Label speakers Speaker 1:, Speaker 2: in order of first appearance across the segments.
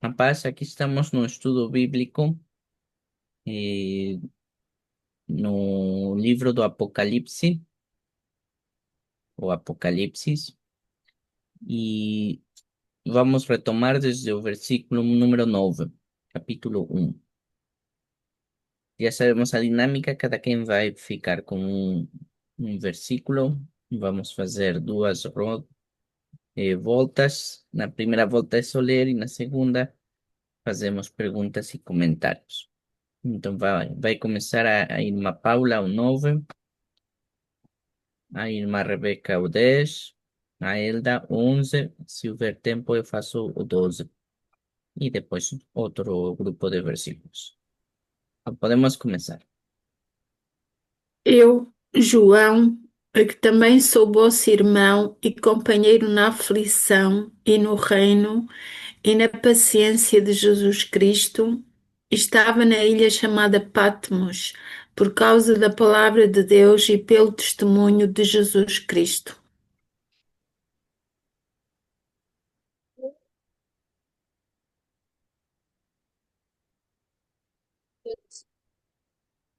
Speaker 1: A paz, aqui estamos no estudo bíblico, eh, no livro do Apocalipse, o Apocalipsis, e vamos retomar desde o versículo número 9, capítulo 1. Já sabemos a dinâmica, cada quem vai ficar com um versículo, vamos fazer voltas. Na primeira volta é só ler e na segunda fazemos perguntas e comentários. Então vai começar a irmã Paula, o 9. A irmã Rebeca, o 10. A Elda, o 11. Se houver tempo, eu faço o 12. E depois outro grupo de versículos. Então, podemos começar.
Speaker 2: Eu, João, a que também sou vosso irmão e companheiro na aflição e no reino e na paciência de Jesus Cristo, estava na ilha chamada Patmos, por causa da palavra de Deus e pelo testemunho de Jesus Cristo.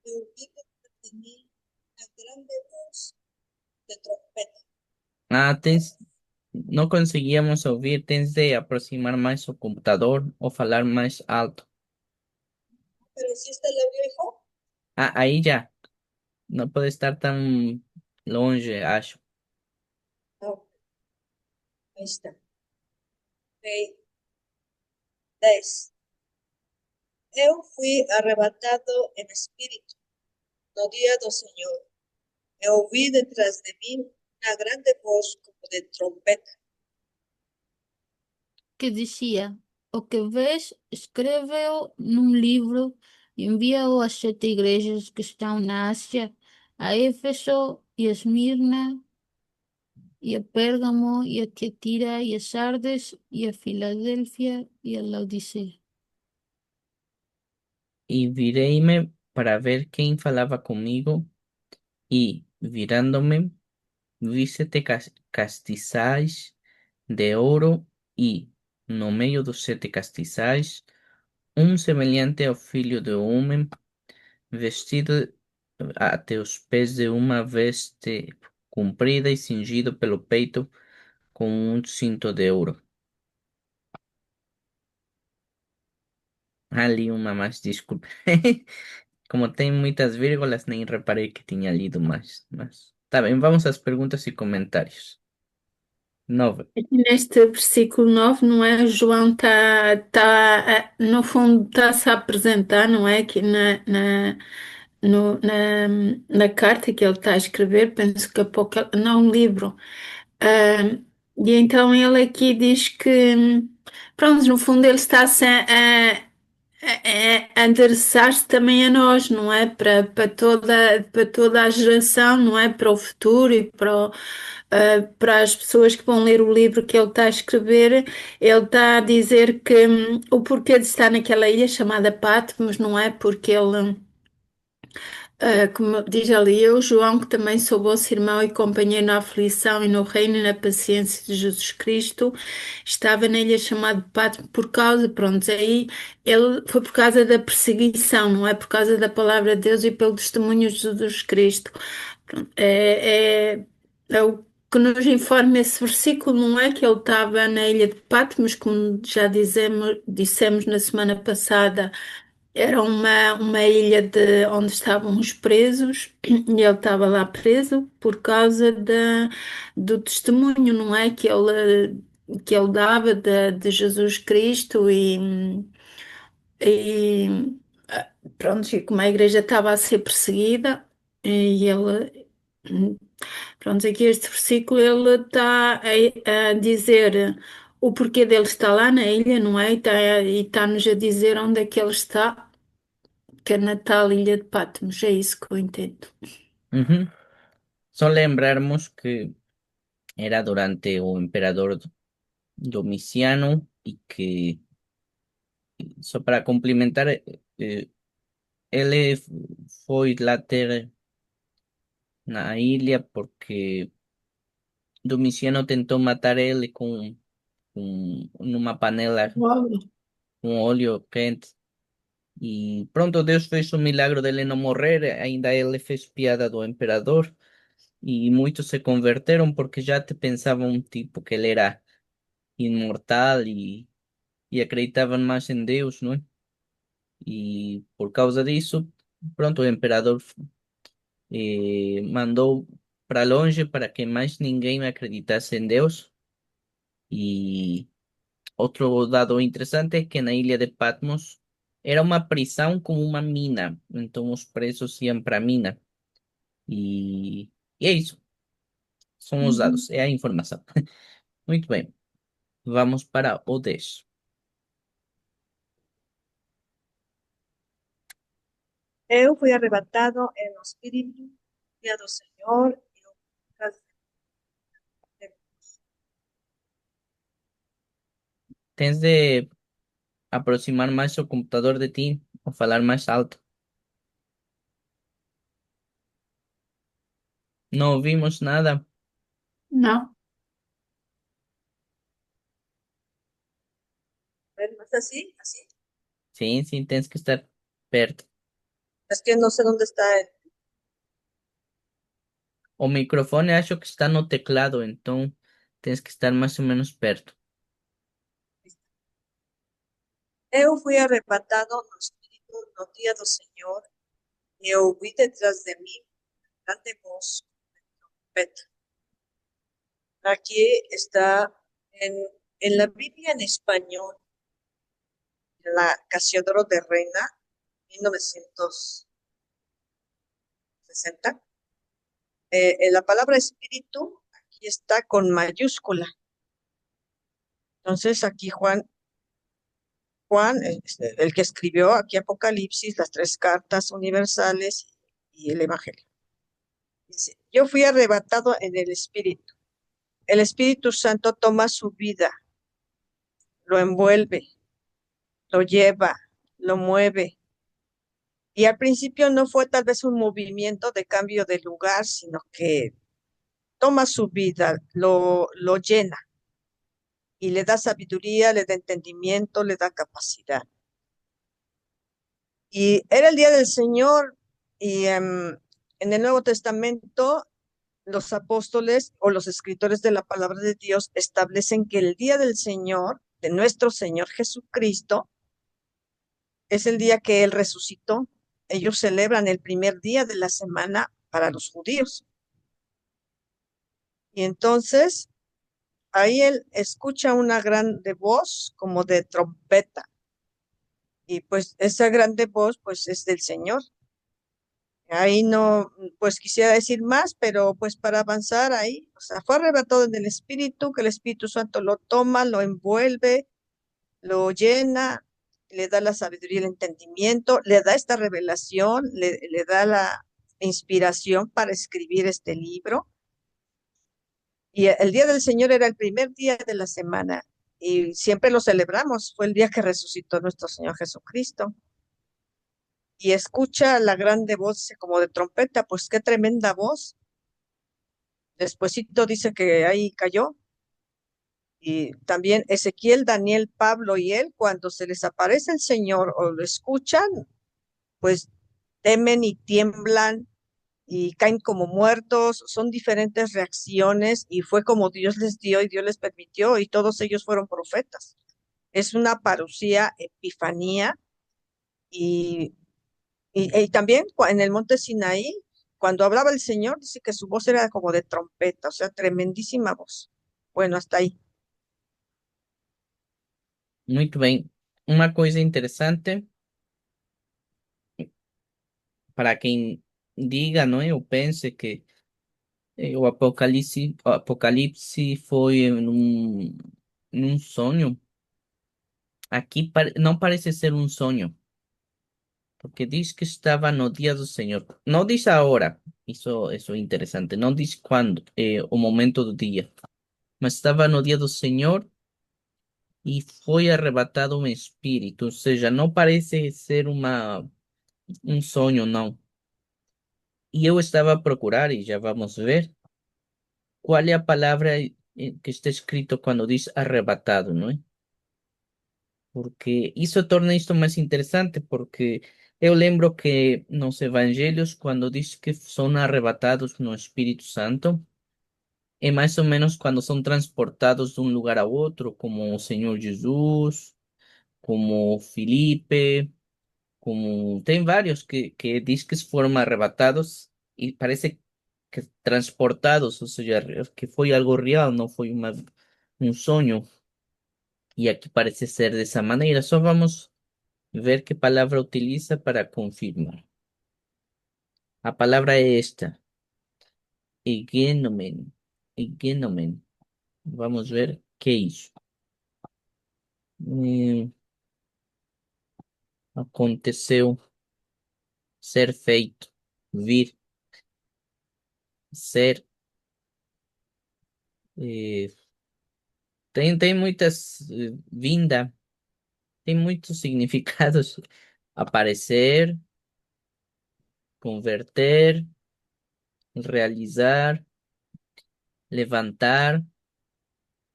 Speaker 3: E ouvi detrás de mim a grande voz de trompeta.
Speaker 1: Não conseguíamos ouvir. Tens de aproximar mais o computador ou falar mais alto.
Speaker 3: Pero si está el audio, hijo.
Speaker 1: Aí já. Não pode estar tão longe, acho.
Speaker 3: Ah, ahí está. Ok, 10. Eu fui arrebatado en espíritu no día do Señor. E ouvi detrás de mí una grande voz como de trompeta.
Speaker 4: Que dizia: O que vês, escreve-o num livro, envia-o às 7 igrejas que estão na Ásia, a Éfeso e a Esmirna, e a Pérgamo, e a Tiatira, e a Sardes, e a Filadélfia, e a Laodiceia.
Speaker 1: E virei-me para ver quem falava comigo, e, virando-me, vi 7 castiçais de ouro, e, no meio dos 7 castiçais, um semelhante ao filho do homem, vestido até os pés de uma veste comprida e cingido pelo peito com um cinto de ouro. Ali uma mais, desculpa. Como tem muitas vírgulas, nem reparei que tinha lido mais. Mas tá bem, vamos às perguntas e comentários. 9.
Speaker 2: Aqui neste versículo 9, não é? João no fundo, está-se a apresentar, não é? Aqui na carta que ele está a escrever, penso que não, um livro. Ah, e então ele aqui diz que, pronto, no fundo ele está a endereçar-se também a nós, não é? Para toda a geração, não é? Para o futuro e para as pessoas que vão ler o livro que ele está a escrever. Ele está a dizer que o porquê de estar naquela ilha chamada Patmos, não é? Porque ele. Como diz ali, eu, João, que também sou vosso irmão e companheiro na aflição e no reino e na paciência de Jesus Cristo, estava na ilha chamada Patmos por causa, pronto, aí ele foi por causa da perseguição, não é por causa da palavra de Deus e pelo testemunho de Jesus Cristo. Pronto, é o que nos informa esse versículo, não é que ele estava na ilha de Patmos, como já dissemos na semana passada. Era uma ilha onde estavam os presos e ele estava lá preso por causa do testemunho, não é? Que ele dava de Jesus Cristo e pronto, e como a igreja estava a ser perseguida, e ele, pronto, aqui este versículo ele está a dizer o porquê dele estar lá na ilha, não é? E está-nos a dizer onde é que ele está. Que é Natal, Ilha de Patmos, é isso que eu entendo.
Speaker 1: Uhum. Só lembrarmos que era durante o imperador Domiciano e que, só para complementar, ele foi lá ter na ilha porque Domiciano tentou matar ele com numa panela.
Speaker 2: Pobre.
Speaker 1: com óleo quente. E pronto, Deus fez o milagre dele não morrer, ainda ele fez piada do imperador e muitos se converteram porque já te pensavam tipo que ele era imortal e acreditavam mais em Deus, não é? E por causa disso, pronto, o imperador mandou para longe para que mais ninguém acreditasse em Deus. E outro dado interessante é que na ilha de Patmos era uma prisão como uma mina, então os presos iam para a mina. E, e é isso, são os
Speaker 2: Uhum.
Speaker 1: dados, é a informação. Muito bem, vamos para o 10.
Speaker 3: Eu fui arrebatado en el espíritu día do Señor y
Speaker 1: Tens de aproximar mais o computador de ti ou falar mais alto. Não ouvimos nada.
Speaker 2: No,
Speaker 3: ¿es así? ¿Así?
Speaker 1: Sim, sim, tens que estar perto.
Speaker 3: Es que no sé dónde está el...
Speaker 1: O microfone acho que está no teclado, então tens que estar mais ou menos perto.
Speaker 3: Eu fui arrebatado no espíritu no día do Señor y oí detrás de mí grande voz, trompeta. Aquí está en la Biblia en español, la Casiodoro de Reina, 1960. En la palabra espíritu, aquí está con mayúscula. Entonces, aquí Juan, el que escribió aquí Apocalipsis, las tres cartas universales y el Evangelio. Dice, yo fui arrebatado en el Espíritu. El Espíritu Santo toma su vida, lo envuelve, lo lleva, lo mueve. Y al principio no fue tal vez un movimiento de cambio de lugar, sino que toma su vida, lo llena y le da sabiduría, le da entendimiento, le da capacidad. Y era el día del Señor y en el Nuevo Testamento los apóstoles o los escritores de la palabra de Dios establecen que el día del Señor, de nuestro Señor Jesucristo, es el día que Él resucitó. Ellos celebran el primer día de la semana para los judíos. Y entonces ahí Él escucha una grande voz como de trompeta. Y pues esa grande voz pues es del Señor. Ahí no, pues quisiera decir más, pero pues para avanzar ahí, o sea, fue arrebatado en el Espíritu, que el Espíritu Santo lo toma, lo envuelve, lo llena, le da la sabiduría y el entendimiento, le da esta revelación, le da la inspiración para escribir este libro. Y el día del Señor era el primer día de la semana y siempre lo celebramos, fue el día que resucitó nuestro Señor Jesucristo. Y escucha la grande voz como de trompeta, pues qué tremenda voz. Despuésito dice que ahí cayó. Y también Ezequiel, Daniel, Pablo y él, cuando se les aparece el Señor o lo escuchan, pues temen y tiemblan y caen como muertos. Son diferentes reacciones y fue como Dios les dio y Dios les permitió y todos ellos fueron profetas. Es una parucía, epifanía y, y también en el monte Sinaí, cuando hablaba el Señor, dice que su voz era como de trompeta, o sea, tremendísima voz. Bueno, hasta ahí.
Speaker 1: Muito bem. Uma coisa interessante para quem diga, não é? Ou pense que o Apocalipse foi num sonho. Aqui não parece ser um sonho, porque diz que estava no dia do Senhor. Não diz a hora, isso é interessante. Não diz quando, o momento do dia, mas estava no dia do Senhor e foi arrebatado um espírito. Ou seja, não parece ser um sonho, não. E eu estava a procurar, e já vamos ver, qual é a palavra que está escrito quando diz arrebatado, não é? porque isso torna isto mais interessante, porque eu lembro que nos evangelhos, quando diz que são arrebatados no Espírito Santo, é mais ou menos quando são transportados de um lugar a outro, como o Senhor Jesus, como Filipe, como tem vários que diz que foram arrebatados e parece que transportados, ou seja, que foi algo real, não foi um sonho. E aqui parece ser dessa maneira. Só vamos ver qué palabra utiliza para confirmar. La palabra es esta, egenomen, egenomen. Vamos ver qué hizo. Aconteceu, ser feito, vir, ser. eh, tem muitas, vinda, tem muitos significados. Aparecer, converter, realizar, levantar,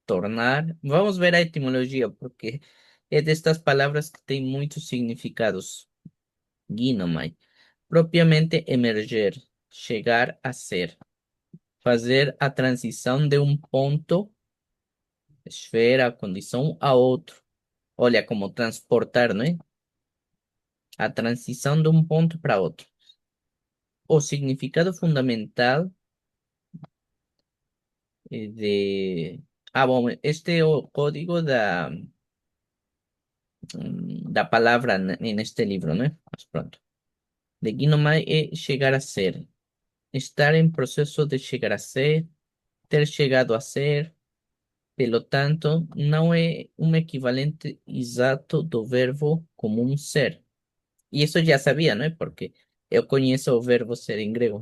Speaker 1: tornar. Vamos ver a etimologia, porque é destas palavras que tem muitos significados. Ginomai. Propriamente emerger, chegar a ser, fazer a transição de um ponto, esfera, condição a outro. Olha, como transportar, não é? A transição de um ponto para outro. O significado fundamental de. Ah, bom, este é o código da palavra neste livro, né? Mas pronto. De Ginomai é chegar a ser, estar em processo de chegar a ser, ter chegado a ser. Pelo tanto, não é um equivalente exato do verbo comum ser. E isso já sabia, não é? Porque eu conheço o verbo ser em grego.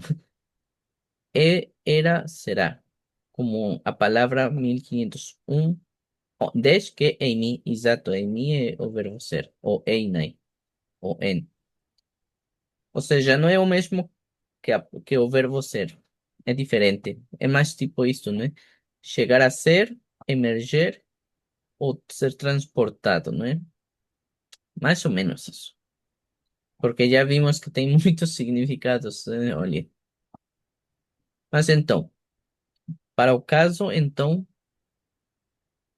Speaker 1: E, era, será. Como a palavra 1501, desde que eimi, exato, eimi é o verbo ser, ou einai, ou en. Ou seja, não é o mesmo que o verbo ser. É diferente. É mais tipo isto, né? Chegar a ser, emerger ou ser transportado, não é? Mais ou menos isso. Porque já vimos que tem muitos significados, olha. Mas então, para o caso, então,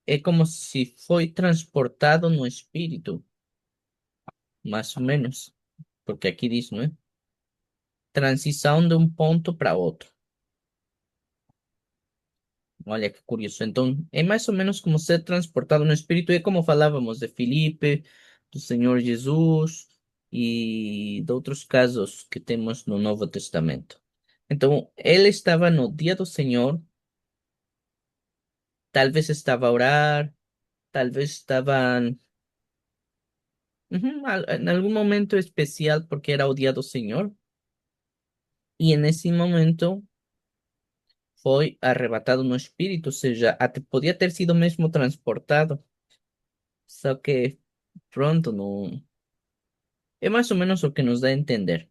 Speaker 1: é como se foi transportado no espírito, mais ou menos. Porque aqui diz, não é? Transição de um ponto para outro. Olha que curioso. Então, é mais ou menos como ser transportado no espírito. É como falávamos de Filipe, do Senhor Jesus e de outros casos que temos no Novo Testamento. Então, ele estava no dia do Senhor, talvez estava a orar, talvez estaban en algún momento especial porque era o día do Señor y en ese momento foi arrebatado no espírito, ou seja, até podia ter sido mesmo transportado, só que pronto, não. É mais ou menos o que nos dá a entender.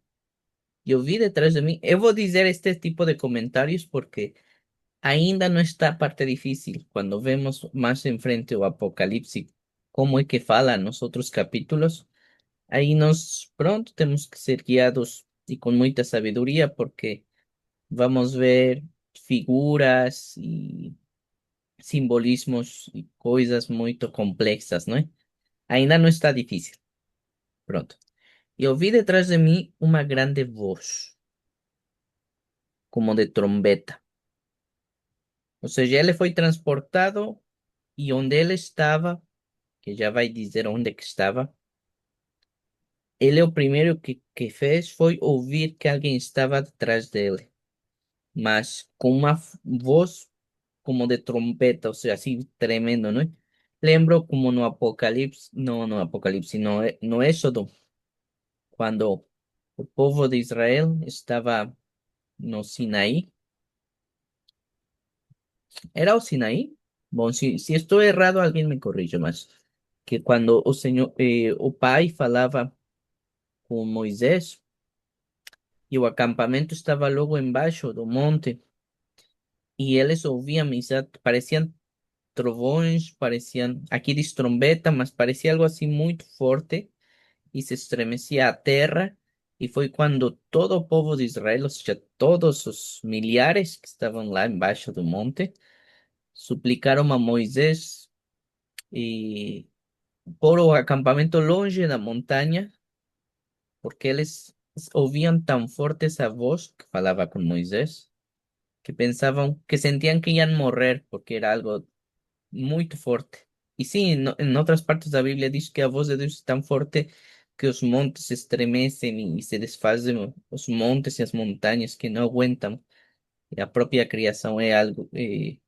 Speaker 1: Eu vi detrás de mim, eu vou dizer este tipo de comentários porque ainda não está a parte difícil, quando vemos mais em frente o Apocalipse, como é que fala nos outros capítulos. Ahí nos pronto tenemos que ser guiados y con mucha sabiduría porque vamos a ver figuras y simbolismos y cosas muy complexas, ¿no? Ainda no está difícil. Pronto. Y oí detrás de mí una grande voz, como de trombeta. O sea, ya le fue transportado y donde él estaba, que ya va a decir dónde que estaba, él lo primero que fez fue oír que alguien estaba detrás de él. Mas com uma voz como de trompeta, ou seja, assim, tremendo, não é? Lembro como no Apocalipse, no Apocalipse, no Éxodo, quando o povo de Israel estava no Sinaí. ¿Era o Sinaí? Bom, se estou errado, alguém me corrija, mas que quando o Senhor, o Pai falava com Moisés e o acampamento estava logo embaixo do monte e eles ouviam, exato, pareciam trovões, parecían, aquí dice trombeta, mas parecía algo así muy fuerte y se estremecía a tierra. Y fue cuando todo el pueblo de Israel, o sea, todos los milhares que estaban lá embaixo do monte, suplicaron a Moisés y por o acampamento longe da montaña, porque eles ouvían tan fuerte esa voz que falaba con Moisés, que pensaban, que sentían que iban a morrer, porque era algo muy fuerte. Y sí, en otras partes de la Biblia dice que la voz de Dios es tan fuerte que los montes se estremecen y se desfazem los montes y las montañas que no aguentan. La propia creación es algo eh,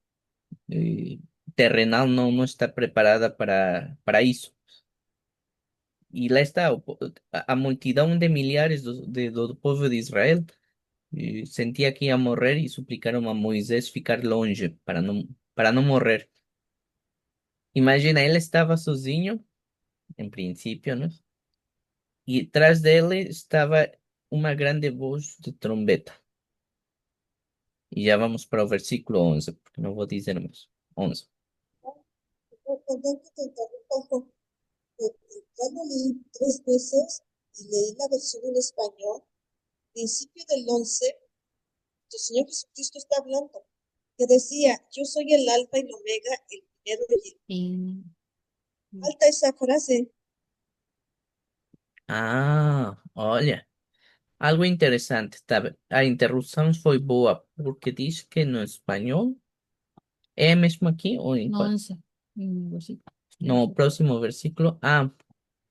Speaker 1: terrenal, no está preparada para eso. Y lá está, a multidão de milhares do povo de Israel sentia que ia morrer e suplicaram a Moisés ficar longe para não morrer. Imagina, ele estava sozinho, em princípio, né? E atrás dele estava uma grande voz de trombeta. E já vamos para o versículo 11, porque não vou dizer mais. 11.
Speaker 3: Perdón que te interrumpa, ya lo leí 3 veces y leí la versión en español. Principio del 11, el Señor Jesucristo está hablando, que decía, yo soy el alfa y el omega, el primero y el...
Speaker 4: Y
Speaker 3: Falta esa frase.
Speaker 1: Ah, olha. Algo interessante, tá? A interrupção foi boa, porque diz que no espanhol é mesmo aqui ou em
Speaker 4: no,
Speaker 1: qual?
Speaker 4: 11. Versículo.
Speaker 1: No próximo versículo. Ah,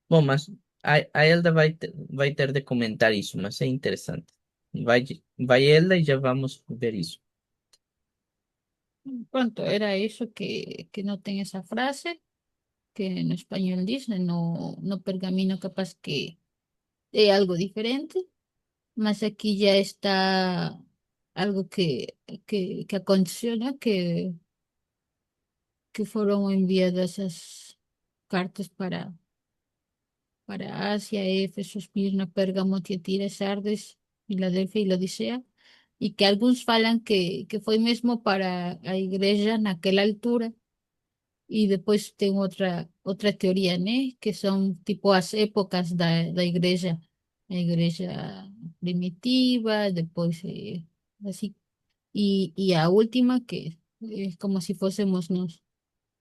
Speaker 1: bom, mas a Elda vai ter de comentar isso, mas é interessante. Vai Elda e já vamos ver isso.
Speaker 4: Pronto, era eso que no tenga esa frase, que en español dice, no, no pergamino capaz que es algo diferente, más aquí ya está algo que aconteció, ¿no? Que fueron enviadas esas cartas para Asia, Éfeso, Esmirna, Pérgamo, Tiatira, Sardes, Filadelfia y Laodicea, y que algunos falan que fue mismo para la iglesia en aquella altura. Y después tengo otra teoría, ¿no? Que son tipo las épocas de la iglesia primitiva, después así. Y la última que es como si fuésemos nos.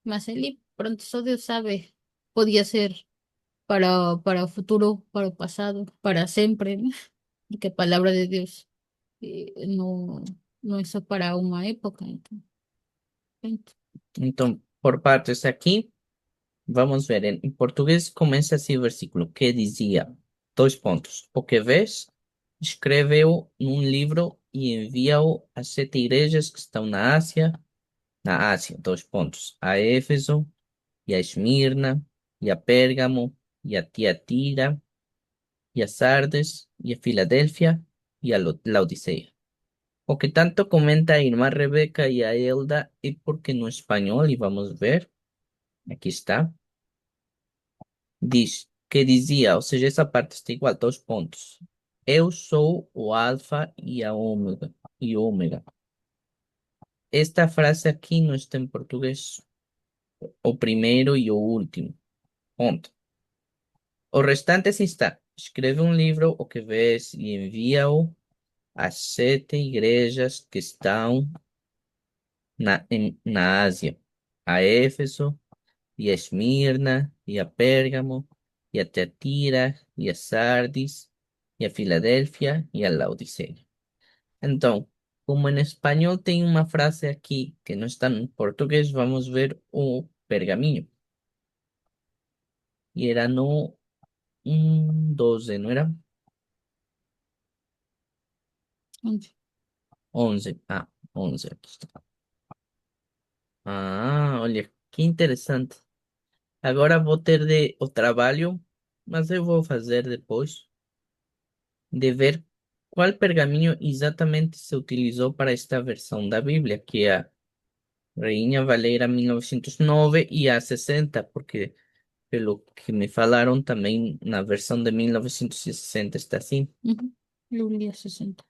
Speaker 4: Más él pronto eso Dios sabe, podía ser para el futuro, para el pasado, para siempre, ¿no? Porque palabra de Dios no, no es só para una época. Entonces,
Speaker 1: Então, por partes aqui, vamos ver. Em português começa assim o versículo que dizia, dois pontos. O que vês, escreve-o num livro e envia-o às 7 igrejas que estão na Ásia, dois pontos. A Éfeso, e a Esmirna, e a Pérgamo, e a Tiatira, y a Sardes, y a Filadelfia, y a Laodicea. O que tanto comenta a irmã Rebeca y a Elda, y porque no español, y vamos a ver, aquí está, diz, que dizia, ou seja, essa parte está igual, dois pontos. Eu sou o alfa e a ômega, e ômega. Esta frase aqui não está em português, o primeiro e o último, ponto. O restante sí está. Escreve um livro, o que vês, e envia-o às 7 igrejas que estão na Ásia, a Éfeso, e a Esmirna, e a Pérgamo, e a Tiatira, e a Sardis, e a Filadélfia, e a Laodiceia. Então, como em espanhol tem uma frase aqui que não está em português, vamos ver o pergaminho. E era no 12, não era? 11. Ah, 11. Aqui está. Ah, olha, que interessante. Agora vou ter o trabalho, mas eu vou fazer depois, de ver qual pergaminho exatamente se utilizou para esta versão da Bíblia, que é a Rainha Valera 1909 e a 60, porque pelo que me falaram também na versão de 1960 está assim.
Speaker 4: Biblia 60.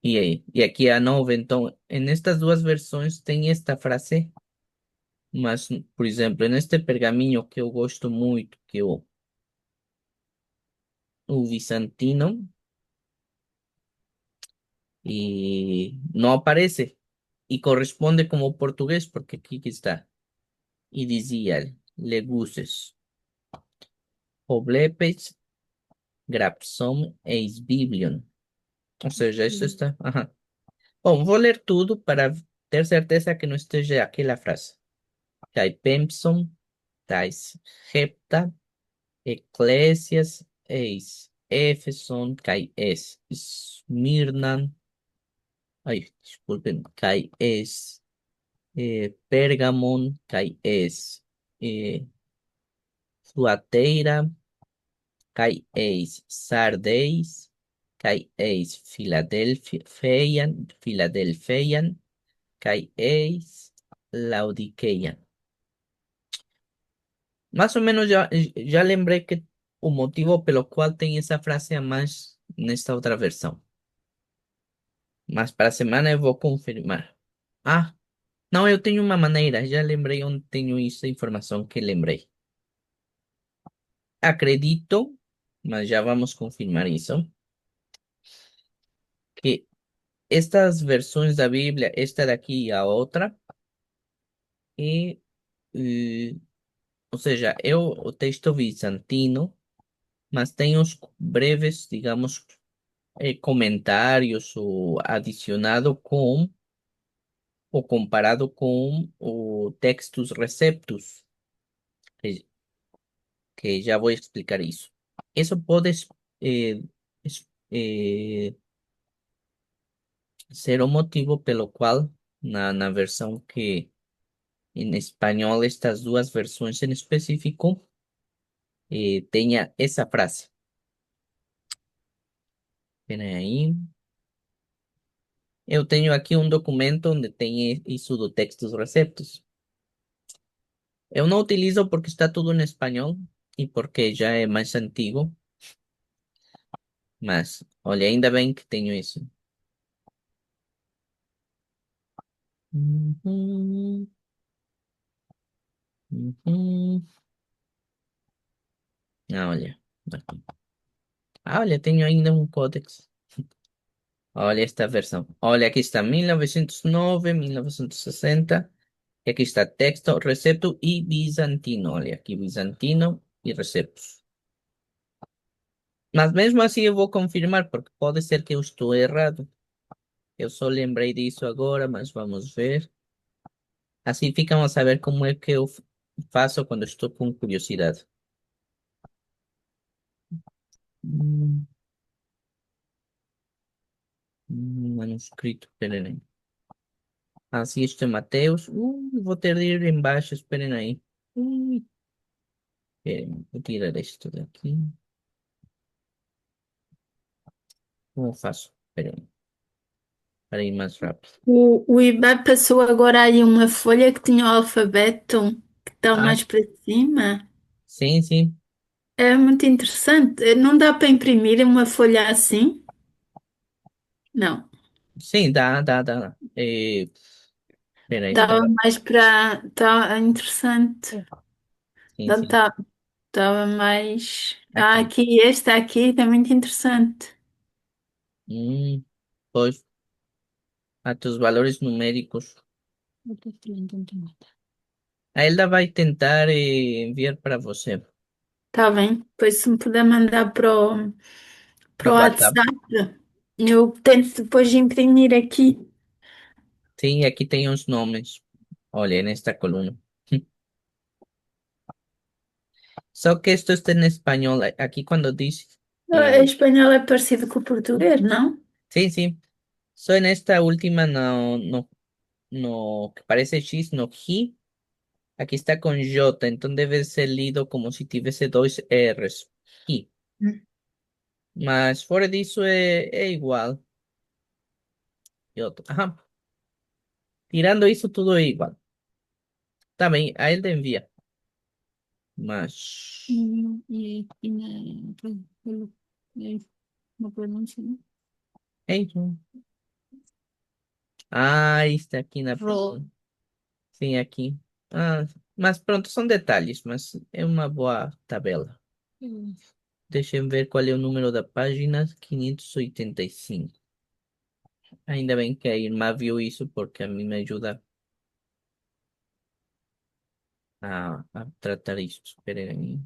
Speaker 1: E aqui a 9. Então, em estas duas versões tem esta frase Mas, por exemplo, neste pergaminho que eu gosto muito, que é o bizantino, e não aparece. Y corresponde como portugués, porque aquí que está. Y decía, leguses, poblepes, grapsum eis biblion. Ou seja, isso
Speaker 4: Sim.
Speaker 1: está. Ajá. Bom, vou ler tudo para ter certeza que não esteja aquela frase. Kai Pempson, tais repta, ecclesias eis Epheson, kai es Smirnan, ay, disculpen, kai es Pergamon, kai es Thuatira, kai eis Sardeis, kai eis Philadelphian, kai eis Laodicean. Más o menos ya lembré que o motivo pelo qual tem essa frase a mais nesta outra versão. Mas para a semana eu vou confirmar. Ah, não, eu tenho uma maneira. Já lembrei onde tenho essa informação que lembrei. Acredito, mas já vamos confirmar isso, que estas versões da Bíblia, esta daqui e a outra, e, eh, ou seja, é o texto bizantino, mas tem os breves, digamos, comentários ou adicionado com ou comparado com o textos receptus, que, que já vou explicar isso. Isso pode eh, eh, ser o motivo pelo qual na versão que em espanhol, estas duas versões em específico, tenha essa frase. Espera aí. Eu tenho aqui um documento onde tem isso do textos receptos. Eu não utilizo porque está tudo em espanhol e porque já é mais antigo, mas olha, ainda bem que tenho isso. Uhum, uhum. Ah, olha. Aqui. Ah, olha, tenho ainda um códex. Olha esta versão. Olha, aqui está 1909, 1960. E aqui está texto, recepto e bizantino. Olha, aqui bizantino e receptos. Mas mesmo assim eu vou confirmar, porque pode ser que eu estou errado. Eu só lembrei disso agora, mas vamos ver. Assim ficam a saber como é que eu faço quando estou com curiosidade. Hum, manuscrito, esperen aí. Assim, este é Mateus. Vou ter de ir embaixo, esperen aí. Ui, esperen, vou tirar isto daqui. Como faço? Esperen, para ir mais rápido.
Speaker 2: O IBA passou agora aí uma folha que tinha o alfabeto que está
Speaker 1: Ah,
Speaker 2: mais para cima.
Speaker 1: sim, sim.
Speaker 2: É muito interessante. Não dá para imprimir uma folha assim? Não.
Speaker 1: Sim, dá. Espera aí,
Speaker 2: Estava mais para. Está interessante.
Speaker 1: sim.
Speaker 2: Estava mais. Ah,
Speaker 1: Aqui.
Speaker 2: aqui, este aqui está muito interessante.
Speaker 1: Hum, pois, a tus valores numéricos.
Speaker 4: Outro cliente não tem nada.
Speaker 1: A Elda vai tentar enviar para você
Speaker 2: Está bem. Depois, se me puder mandar para
Speaker 1: no
Speaker 2: o
Speaker 1: WhatsApp.
Speaker 2: WhatsApp, eu tento depois imprimir aqui.
Speaker 1: Sim, aqui tem os nomes. Olha, nesta coluna. Só que esto está en español. Aquí cuando dice,
Speaker 2: O espanhol é parecido com o português, não?
Speaker 1: sí. So en esta última no, que parece X, no G. Aquí está con J, entonces debe ser lido como si tuviese dos R's. G. Mas fora disso é igual. J. Ajá. Tirando isso, tudo é igual. Tá bem, a ele envia. Mas.
Speaker 4: Y no pronuncia, ¿no?
Speaker 1: Ei, ah, está aqui na.
Speaker 4: Ro,
Speaker 1: Sim, aqui. Ah, mas pronto, são detalhes, mas é uma boa tabela. Deixa eu ver qual é o número da página 585. Ainda bem que a irmã viu isso porque a mim me ajuda a tratar isto. Espera aí.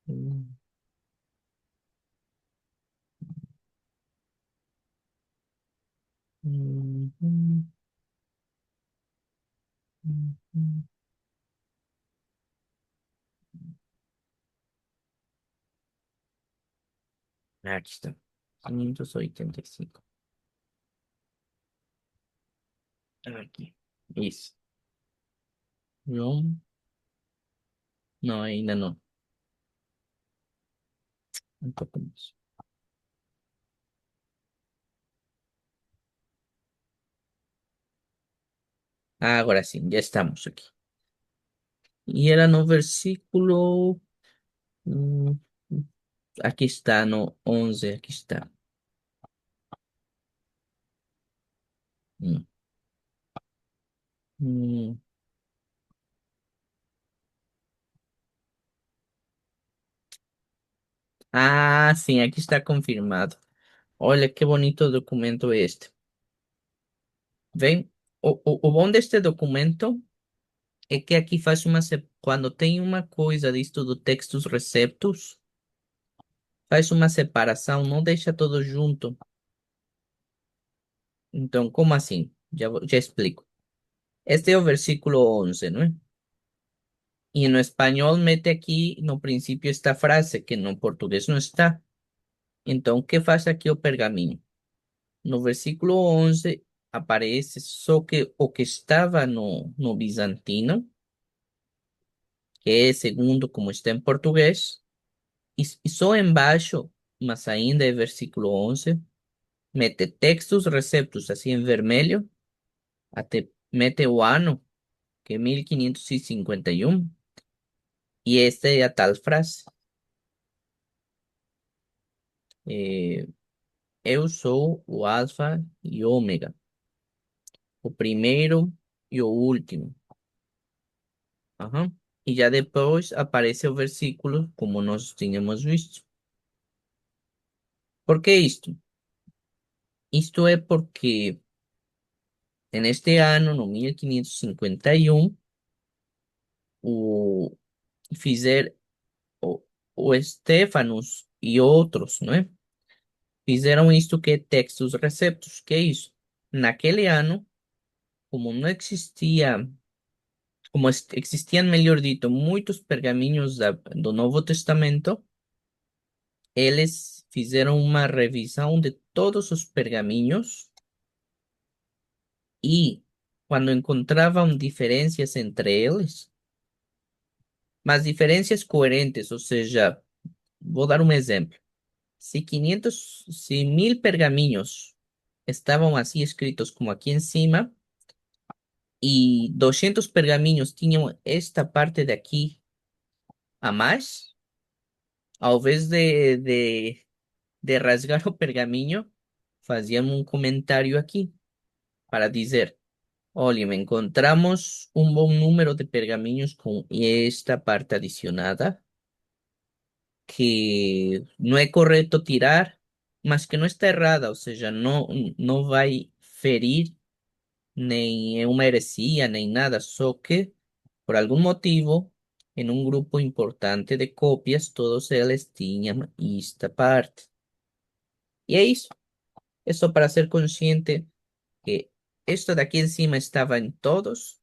Speaker 1: Hum, hum, hum, hum. Aqui está. 585. Aqui. Isso. João. Não, ainda não. Um pouco mais. Ah, agora sim, já estamos aqui. E era no versículo. hum, Aqui está, no 11. Aqui está. Hum, hum. Ah, sim, aqui está confirmado. Olha que bonito documento este. Vem, o bom deste documento é que aqui faz quando tem uma coisa disto do textos receptos, faz uma separação, não deixa tudo junto. Então, como assim? Já explico. Este é o versículo 11, não é? Y en español mete aquí no principio esta frase que no portugués no está. Entonces, ¿qué pasa aquí o pergaminho? No versículo 11 aparece só que o que estaba no bizantino, que es segundo como está en portugués, y só embaixo, mas ainda é versículo 11 mete textos receptos así en vermelho, até mete o ano, que é 1551, y esta é a tal frase. Eh, Eu sou o alfa e ômega, o primeiro e o último. Aham. E já depois aparece o versículo, como nós tínhamos visto. ¿Por qué isto? Isto é porque neste ano, no 1551, o fizer o, o Estéfanos e outros, não é? Fizeram isto que é textos receptos. Que é isso? Naquele ano, como não existia como existían, mejor dicho, muchos pergaminos do Novo Testamento, eles fizeram uma revisão de todos os pergaminhos e, quando encontravam diferenças entre eles, mas diferenças coerentes, ou seja, vou dar um exemplo. Se 1000 pergaminhos estavam assim escritos como aqui em cima e 200 pergaminhos tinham esta parte de aqui a mais, ao invés de rasgar o pergaminho, fazían un comentario aquí para dizer, olha, encontramos un buen número de pergaminhos con esta parte adicionada que no é correto tirar, mas que não está errada, ou seja, não vai ferir nem é uma heresia nem nada, só que por algum motivo em um grupo importante de cópias todos eles tinham esta parte. E é isso. É só para ser consciente que esto de aquí encima estaba en todos,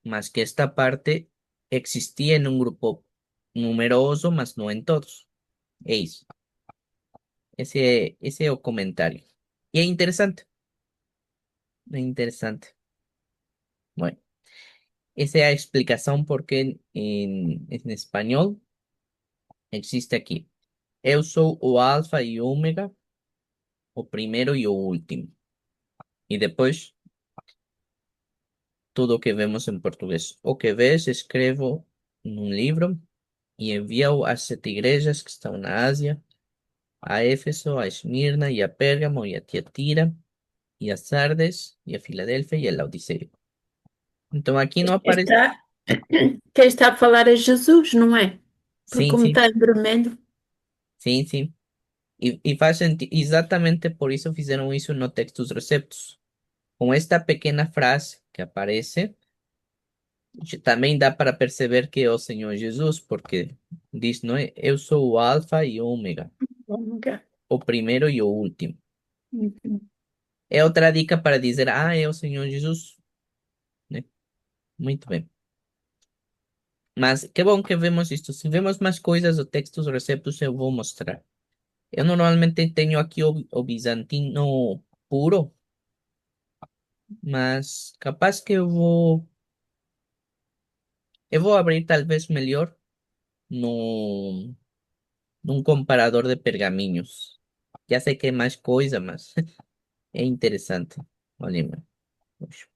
Speaker 1: más que esta parte existía en un grupo numeroso, más no en todos. Es ese es o comentario. Y es interesante. Bueno, esa es la explicación por qué en español existe aquí. Eu sou o alfa e ômega, o primeiro e o último. E depois tudo o que vemos em português. O que ves, escrevo num livro y envió a 7 iglesias que están en Asia, a Éfeso, a Esmirna y a Pérgamo y a Tiatira y a Sardes y a Filadelfia y a Laodicea. Então aqui não
Speaker 2: Quem
Speaker 1: aparece.
Speaker 2: está, quem está a falar é Jesus, não é? Porque
Speaker 1: Sim,
Speaker 2: como
Speaker 1: sim,
Speaker 2: está em vermelho.
Speaker 1: sim, sim. E faz sentido. Exatamente por isso fizeram isso no Textus Receptus. Com esta pequena frase que aparece, também dá para perceber que é o Senhor Jesus, porque diz, não é? Eu sou o Alfa e o Ômega,
Speaker 2: Ok.
Speaker 1: o primeiro e o último.
Speaker 2: Uhum.
Speaker 1: É outra dica para dizer, é o Senhor Jesus, né? Muito bem. Mas que bom que vemos isto. Se vemos mais coisas do Textus Receptus, eu vou mostrar. Eu normalmente tenho aqui o bizantino puro, mas capaz que eu vou abrir talvez melhor no, num comparador de pergaminhos. Já sei que é mais coisa, mas é interessante. Olhem, puxa,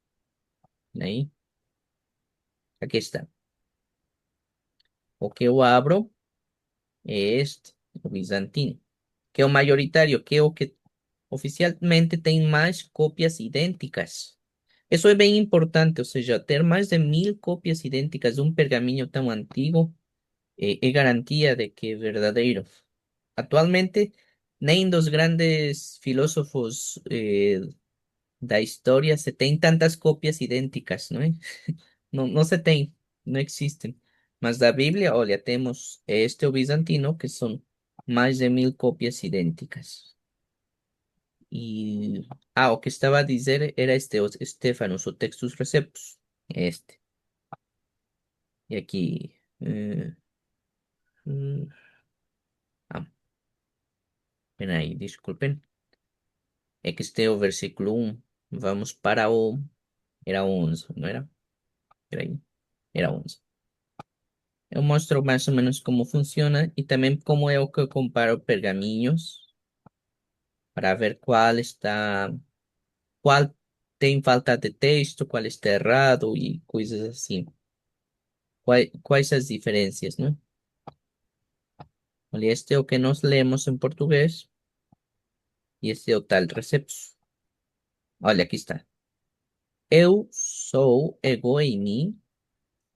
Speaker 1: aí, aqui está. O que eu abro é este, o bizantino, que é o maioritário, que é o que oficialmente tem mais cópias idênticas. Isso é bem importante, ou seja, ter mais de 1000 cópias idênticas de um pergaminho tão antigo é garantia de que é verdadeiro. Atualmente, nem dos grandes filósofos da história se tem tantas cópias idênticas, não é? Não, não se tem, não existem. Mas da Bíblia, olha, temos este o bizantino, que são mais de 1000 cópias idênticas. E, o que estaba a dizer era este, o Stefanos, o Textus Receptus, este. E aqui, mm, ah, peraí, disculpen, é que este é o versículo 1. Vamos para era 11, ¿no era? Peraí, era 11. Eu mostro mais ou menos como funciona e também como é o que eu comparo pergaminhos para ver qual tem falta de texto, qual está errado e coisas assim. Quais as diferenças, não? Olha, este é o que nós lemos em português e este é o tal Receptus. Olha, aqui está. Eu sou ego em mim,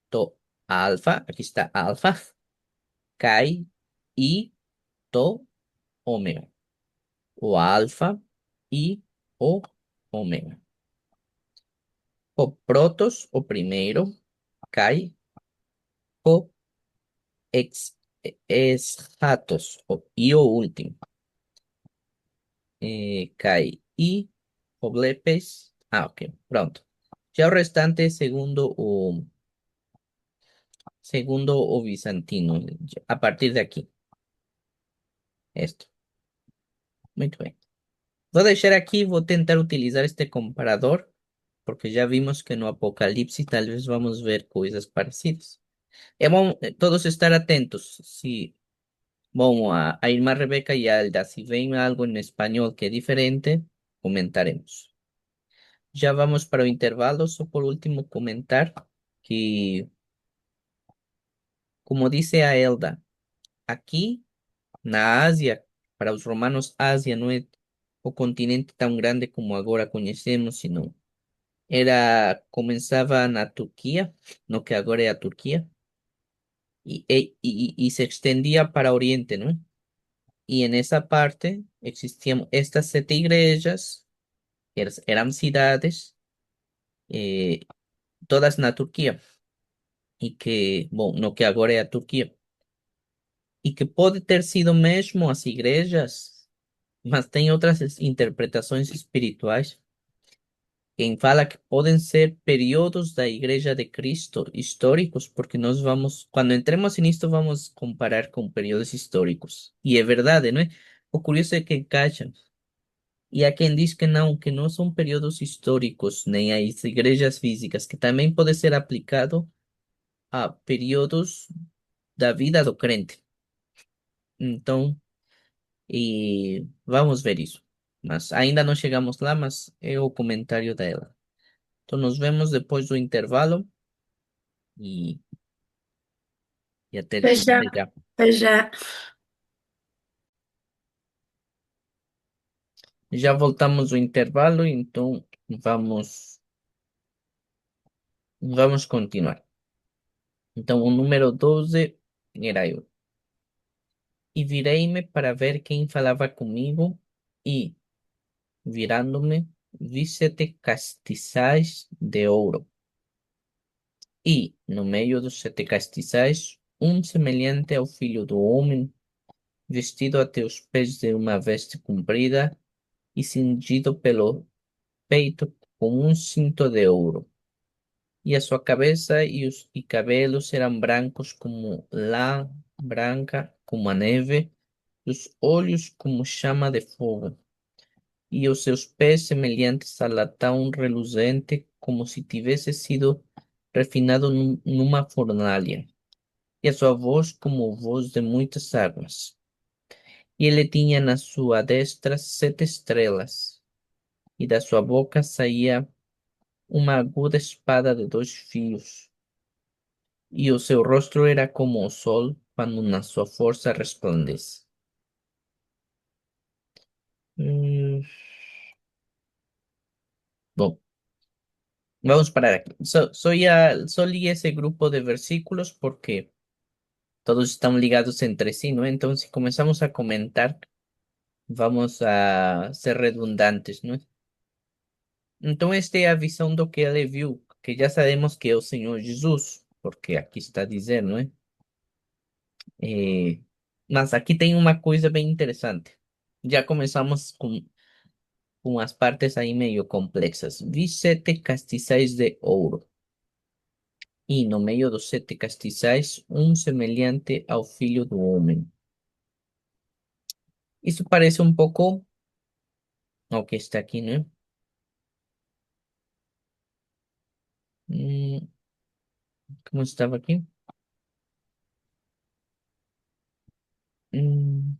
Speaker 1: to alfa, aqui está alfa, kai e to ômega. O alfa e o ômega. O protos, o primeiro, kai, o ex e o último. Kai e o blepes. Ok, pronto. Já o restante, segundo o bizantino, a partir de aqui. Esto. Muito bem. Vou deixar aqui, vou tentar utilizar este comparador, porque já vimos que no Apocalipse talvez vamos ver coisas parecidas. É bom todos estar atentos. Se, bom, a irmã Rebeca e a Alda, se vem algo em espanhol que é diferente, comentaremos. Já vamos para o intervalo, só por último comentar que, como disse a Elda, aqui na Ásia, para os romanos, Ásia não é o continente tão grande como agora conhecemos, sino começava na Turquia, no que agora é a Turquia, e se extendia para Oriente, ¿no? Y en esa parte existían estas 7 iglesias, que eran ciudades, eh, todas na Turquía, y que, bueno, no que agora é a Turquía, y que pode ter sido mesmo as igrejas, mas tem outras interpretações espirituais. Quem fala que podem ser períodos da Igreja de Cristo históricos, porque nós vamos, quando entremos nisto, vamos comparar com períodos históricos. E é verdade, não é? O curioso é que encaixam. E há quem diz que não são períodos históricos, nem as igrejas físicas, que também pode ser aplicado a períodos da vida do crente. Então, e vamos ver isso. Mas ainda não chegamos lá, mas é o comentário dela. Então, nos vemos depois do intervalo e, e até,
Speaker 2: Até já,
Speaker 1: até já.
Speaker 2: até já.
Speaker 1: Já voltamos do intervalo, então vamos Vamos continuar. Então, o número 12 era eu. E virei-me para ver quem falava comigo, e, virando-me, vi 7 castiçais de ouro. E, no meio dos 7 castiçais, um semelhante ao filho do homem, vestido até os pés de uma veste comprida e cingido pelo peito com um cinto de ouro. E a sua cabeça e cabelos eram brancos como lã branca, como a neve, e os olhos como chama de fogo, e os seus pés semelhantes a latão reluzente, como se tivesse sido refinado numa fornalha, e a sua voz como voz de muitas águas. E ele tinha na sua destra 7 estrelas, e da sua boca saía uma aguda espada de 2 fios, e o seu rosto era como o sol quando na sua força resplandece. Hum, Bom, vamos parar aqui. Só li esse grupo de versículos porque todos estão ligados entre si, ¿no? Então, se começamos a comentar, vamos a ser redundantes, ¿no? Então, esta é a visão do que ele viu, que já sabemos que é o Senhor Jesus, porque aqui está dizendo, não é? Eh, mas aqui tem uma coisa bem interessante. Já começamos com as partes aí meio complexas. Vi 7 castiçais de ouro, e no meio dos 7 castiçais, um semelhante ao filho do homem. Isso parece um pouco ao que está aqui, né? Hum, como estava aqui? Hum,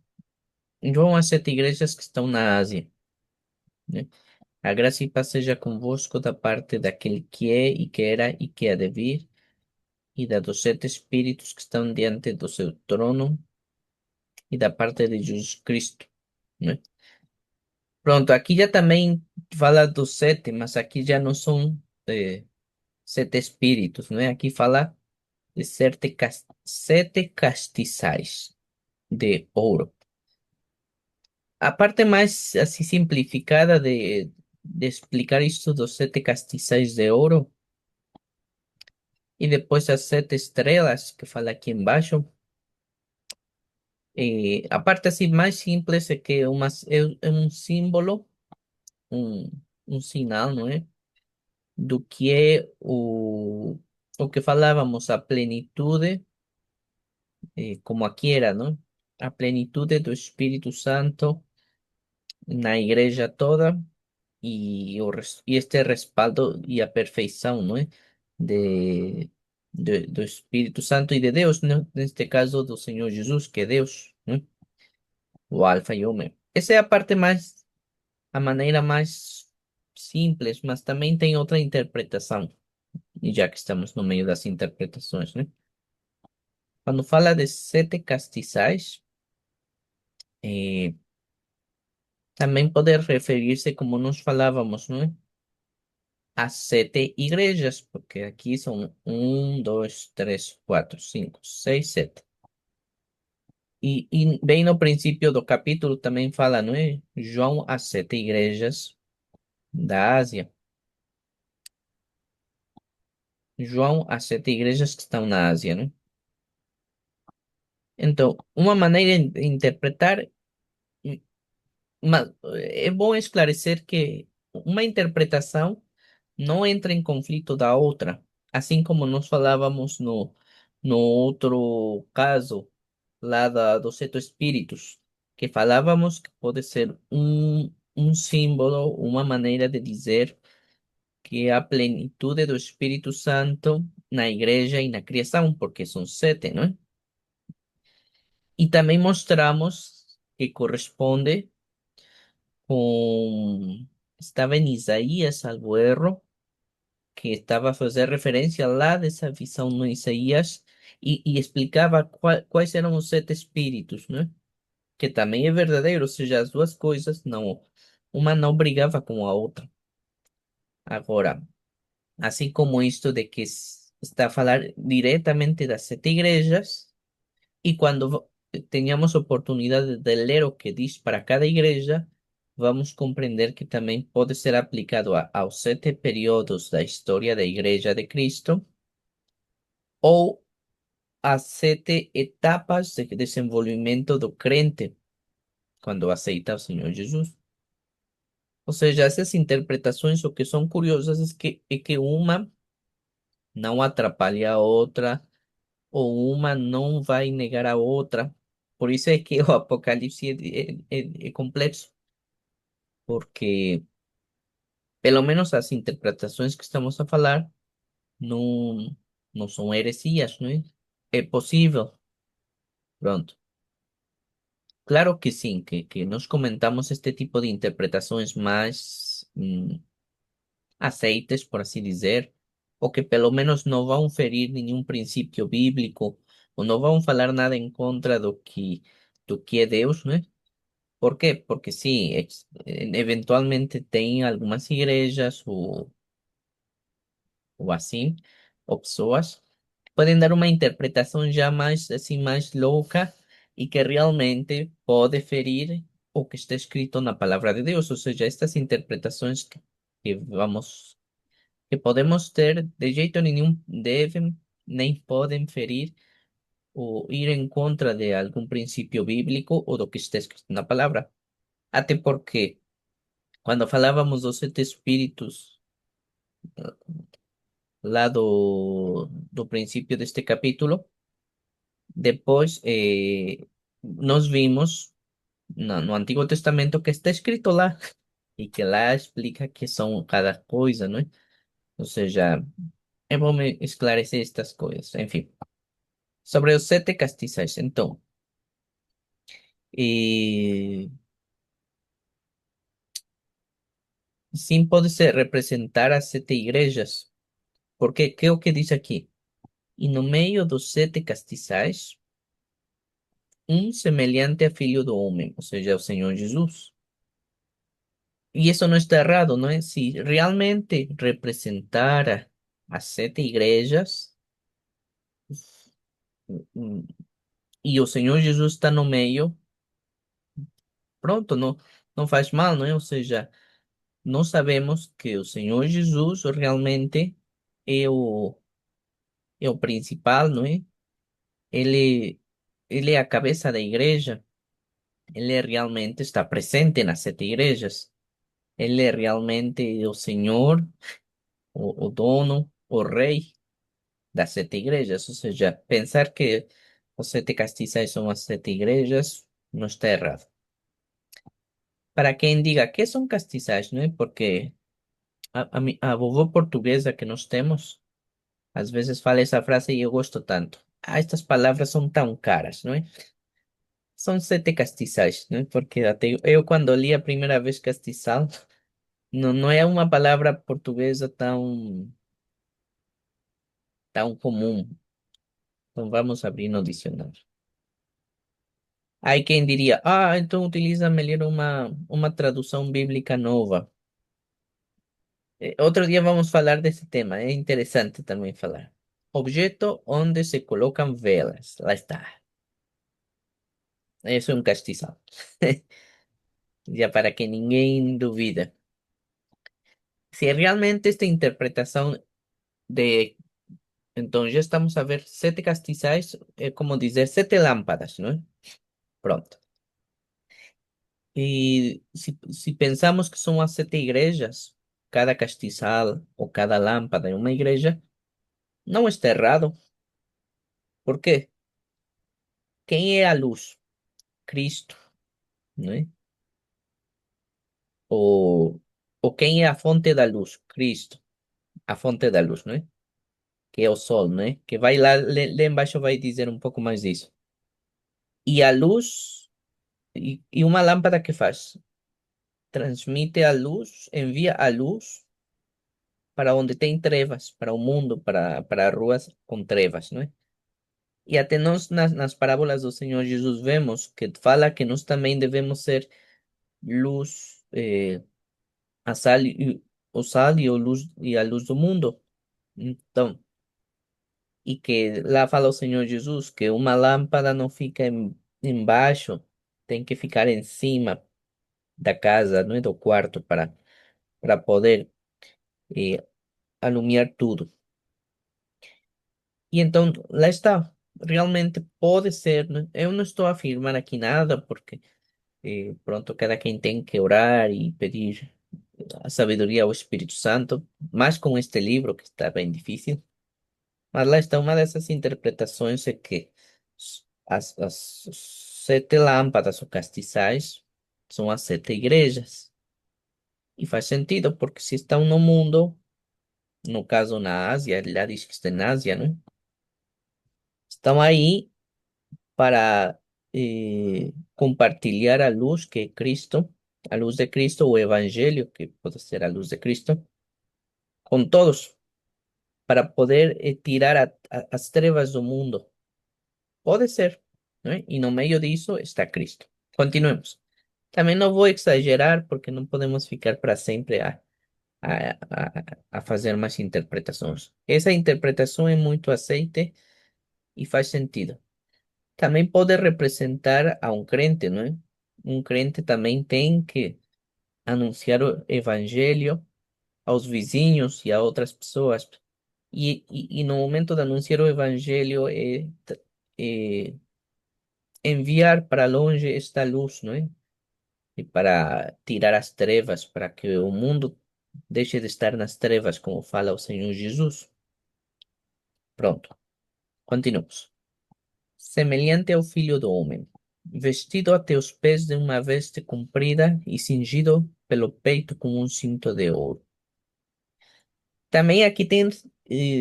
Speaker 1: Vão às 7 igrejas que estão na Ásia, né? A graça e paz seja convosco da parte daquele que é e que era e que há de vir, e da dos 7 espíritos que estão diante do seu trono, e da parte de Jesus Cristo, né? Pronto, aqui já também fala dos 7, mas aqui já não são 7 espíritos, né? Aqui fala de 7 castiçais de ouro. A parte mais assim simplificada de explicar isto dos 7 castiçais de ouro, e depois as 7 estrelas que fala aqui embaixo, a parte assim mais simples é que é um símbolo, um, um sinal, não é? Do que é o que falávamos, a plenitude, como aqui era, não? A plenitude do Espírito Santo na igreja toda, e este respaldo e a perfeição, não é? Do Espírito Santo e de Deus, né? Neste caso do Senhor Jesus, que é Deus, né? O Alfa e Ômega. Essa é a parte mais, a maneira mais simples, mas também tem outra interpretação, e já que estamos no meio das interpretações, né? Quando fala de 7 castiçais, eh, também pode referir-se, como nós falávamos, não é? As 7 igrejas, porque aqui são 1, 2, 3, 4, 5, 6, 7. E bem no princípio do capítulo também fala, não é? João, as 7 igrejas da Ásia. João, as 7 igrejas que estão na Ásia, né? Então, uma maneira de interpretar, mas é bom esclarecer que uma interpretação não entra em conflito da outra, assim como nós falávamos no outro caso, lá dos 7 espíritos, que falávamos que pode ser um símbolo, uma maneira de dizer que é a plenitude do Espírito Santo na igreja e na criação, porque são 7, não é? E também mostramos que corresponde com, estava em Isaías, salvo erro, que estava a fazer referência lá dessa visão no Isaías, e explicava quais eram os 7 espíritos, né? Que também é verdadeiro, ou seja, as duas coisas não, uma não brigava com a outra. Agora, Assim como isto de que está a falar diretamente das sete igrejas, e quando tenhamos oportunidade de ler o que diz para cada igreja, vamos compreender que também pode ser aplicado aos sete períodos da história da Igreja de Cristo ou às sete etapas de desenvolvimento do crente quando aceita o Senhor Jesus. Ou seja, essas interpretações, o que são curiosas é que uma não atrapalha a outra, ou uma não vai negar a outra. Por isso é que o Apocalipse é complexo, porque pelo menos as interpretações que estamos a falar não, não são heresias, não é? É possível, pronto. Claro que sim, que nós comentamos este tipo de interpretações mais aceites, por assim dizer, ou que pelo menos não vão ferir nenhum princípio bíblico, ou não vão falar nada em contra do que é Deus, né? ¿Por quê? Porque sim, eventualmente tem algumas igrejas ou assim, ou pessoas, podem dar uma interpretação já mais assim, mais louca e que realmente pode ferir o que está escrito na palavra de Deus. Ou seja, estas interpretações que podemos ter, de jeito nenhum devem nem podem ferir ou ir em contra de algum princípio bíblico ou do que está escrito na palavra. Até porque quando falávamos dos sete espíritos lá do princípio deste capítulo, depois nós vimos no Antigo Testamento que está escrito lá e que lá explica que são cada coisa, não é? Ou seja, é bom me esclarecer estas coisas. Enfim, sobre os sete castiçais, então, e sim pode ser representar as sete igrejas, porque que é o que diz aqui? E no meio dos sete castiçais, semelhante a filho do homem, ou seja, o Senhor Jesus. Y eso no está errado, ¿no? Si realmente representara a sete igrejas mm, y el Señor Jesus está no meio, pronto, não faz mal, não é? Ou seja, nós sabemos que o Senhor Jesus realmente é o principal, não é? Ele, ele é a cabeça da igreja, ele realmente está presente nas sete igrejas, ele é realmente o Senhor, o dono, o rei das sete igrejas. Ou seja, pensar que os sete castiçais são as sete igrejas não está errado. Para quem diga que são castiçais, não é? Porque a vovó portuguesa que nós temos, às vezes fala essa frase e eu gosto tanto. Ah, estas palavras são tão caras, não é? São sete castiçais, não é? Porque até eu quando li a primeira vez castiçal, não é uma palavra portuguesa tão comum. Então vamos abrir no dicionário. Hay quien diría, então utiliza melhor uma tradução bíblica nova. Outro dia vamos falar desse tema, é interessante também falar. Objeto onde se colocam velas. Lá está. Isso é um castiçal. Já para que ninguém duvida. Se realmente esta interpretação de. Então já estamos a ver sete castiçais, é como dizer sete lâmpadas, não é? Pronto. E se pensamos que são as sete igrejas, cada castiçal ou cada lâmpada em uma igreja, não está errado. Por quê? Quem é a luz? Cristo, não é? Ou quem é a fonte da luz? Cristo, a fonte da luz, não é? Que é o sol, não é? Que vai lá embaixo vai dizer um pouco mais disso. E a luz, e uma lâmpada que faz? Transmite a luz, envia a luz para onde tem trevas, para o mundo, para ruas com trevas, não é? E até nós, nas parábolas do Senhor Jesus, vemos que fala que nós também devemos ser luz, a sal e o sal e a luz do mundo. Então, e que lá fala o Senhor Jesus que uma lâmpada não fica embaixo, tem que ficar em cima da casa, não é do quarto, para poder eh, alumiar tudo. E então, lá está. Realmente pode ser, né? Eu não estou a afirmar aqui nada, porque pronto, cada quem tem que orar e pedir a sabedoria ao Espírito Santo, mas com este livro que está bem difícil. Mas lá está uma dessas interpretações é que as sete lâmpadas ou castiçais são as sete igrejas. E faz sentido, porque se estão no mundo, no caso na Ásia, lá diz que está na Ásia, não? Estão aí para compartilhar a luz que é Cristo, a luz de Cristo, o Evangelho, que pode ser a luz de Cristo, com todos, para poder tirar as trevas do mundo. Pode ser, não é? E no meio disso está Cristo. Continuemos. Também não vou exagerar, porque não podemos ficar para sempre a fazer mais interpretações. Essa interpretação é muito aceite e faz sentido. Também pode representar a um crente, não é? Um crente também tem que anunciar o evangelho aos vizinhos e a outras pessoas. E no momento de anunciar o evangelho é enviar para longe esta luz, não é? E para tirar as trevas, para que o mundo deixe de estar nas trevas, como fala o Senhor Jesus. Pronto, continuamos. Semelhante ao filho do homem, vestido até os pés de uma veste comprida e cingido pelo peito com um cinto de ouro. Também aqui tem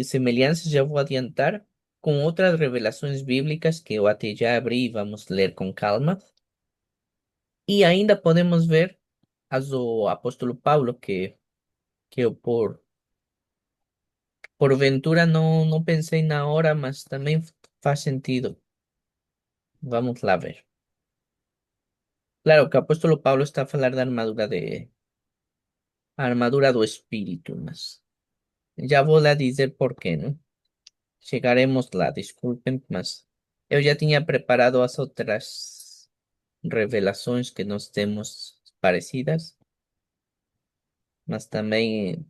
Speaker 1: semelhanças, já vou adiantar, com outras revelações bíblicas que eu até já abri e vamos ler com calma. E ainda podemos ver as do apóstolo Paulo, que eu porventura não pensei na hora, mas também faz sentido. Vamos lá ver. Claro que o apóstolo Paulo está a falar da armadura do espírito, mas já vou lá dizer por quê, não? Chegaremos lá, desculpem, mas eu já tinha preparado as outras revelações que nós temos parecidas, mas também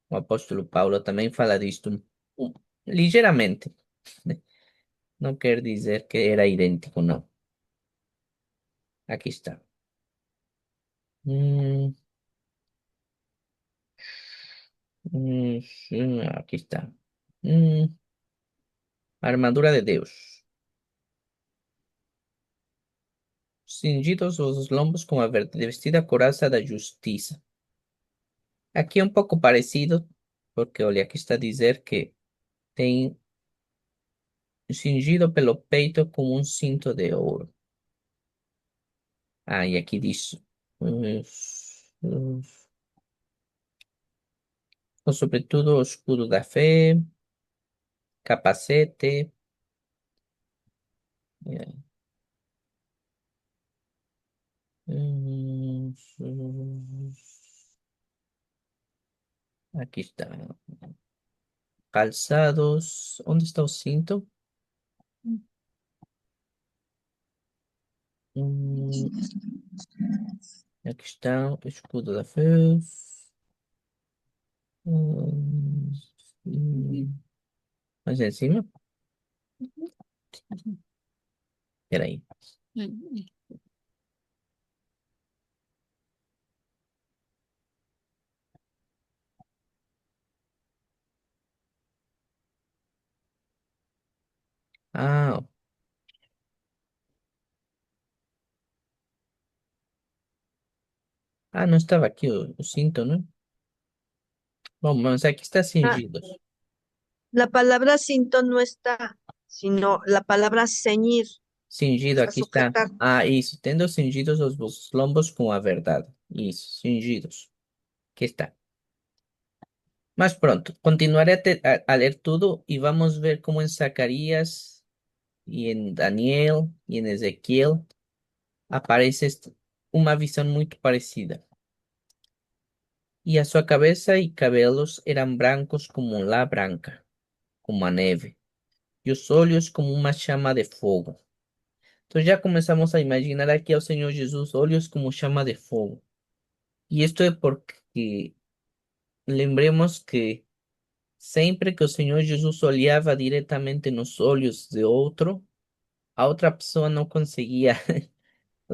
Speaker 1: o apóstolo Paulo também fala disto um- ligeiramente, né? Não quer dizer que era idêntico, não. Aqui está. Hum, Aquí está. Hum, Armadura de Deus. Cingidos os lombos com a vestida coraça da justiça. Aqui é um pouco parecido, porque olha, aqui está a dizer que tem cingido pelo peito com um cinto de ouro. Ah, e aqui diz, hum, com sobretudo o escudo da fé, capacete. eh, hum, Aqui está. Calzados. ¿Dónde está el cinto? Hum, Aqui está o escudo da fé. Hum, Mais em cima? Peraí.
Speaker 4: Mm.
Speaker 1: Ah, não estava aqui o cinto, ¿no? Bom, mas aqui está
Speaker 3: Ah,
Speaker 1: cingidos.
Speaker 3: la palabra cinto no está, sino la palabra ceñir, o
Speaker 1: Cingido,
Speaker 3: sea,
Speaker 1: aqui está.
Speaker 3: sujetar.
Speaker 1: Ah, isso. Tendo cingidos os lombos com a verdade. Isso, cingidos. Aqui está. Mas pronto, continuaré a ler tudo e vamos ver como em Zacarías e em Daniel e em Ezequiel aparece uma visão muito parecida. y a su cabeza y cabelos eran blancos como la branca, como a neve, y os olhos como uma chama de fogo. Entonces ya comenzamos a imaginar aquí al Señor Jesús, olhos como chama de fogo. Y esto es porque lembremos que sempre que o Senhor Jesus olhava diretamente nos olhos de outro, a outra pessoa não conseguia,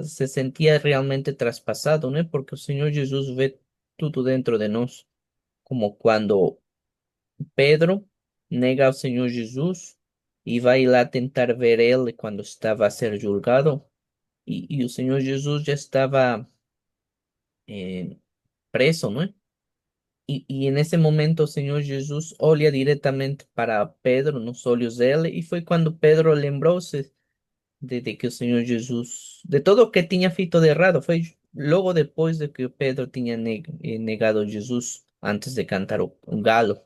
Speaker 1: se sentia realmente traspasado, né? Porque o Senhor Jesus vê tudo dentro de nós, como quando Pedro nega ao Senhor Jesus e vai lá tentar ver ele quando estava a ser julgado, e o Senhor Jesus já estava preso, não é? Y en ese momento el Señor Jesús olha diretamente para Pedro nos olhos dele y fue cuando Pedro lembrou-se de que o Senhor Jesus, de todo o que tinha feito de errado, foi logo depois de que Pedro tinha negado Jesus antes de cantar o galo.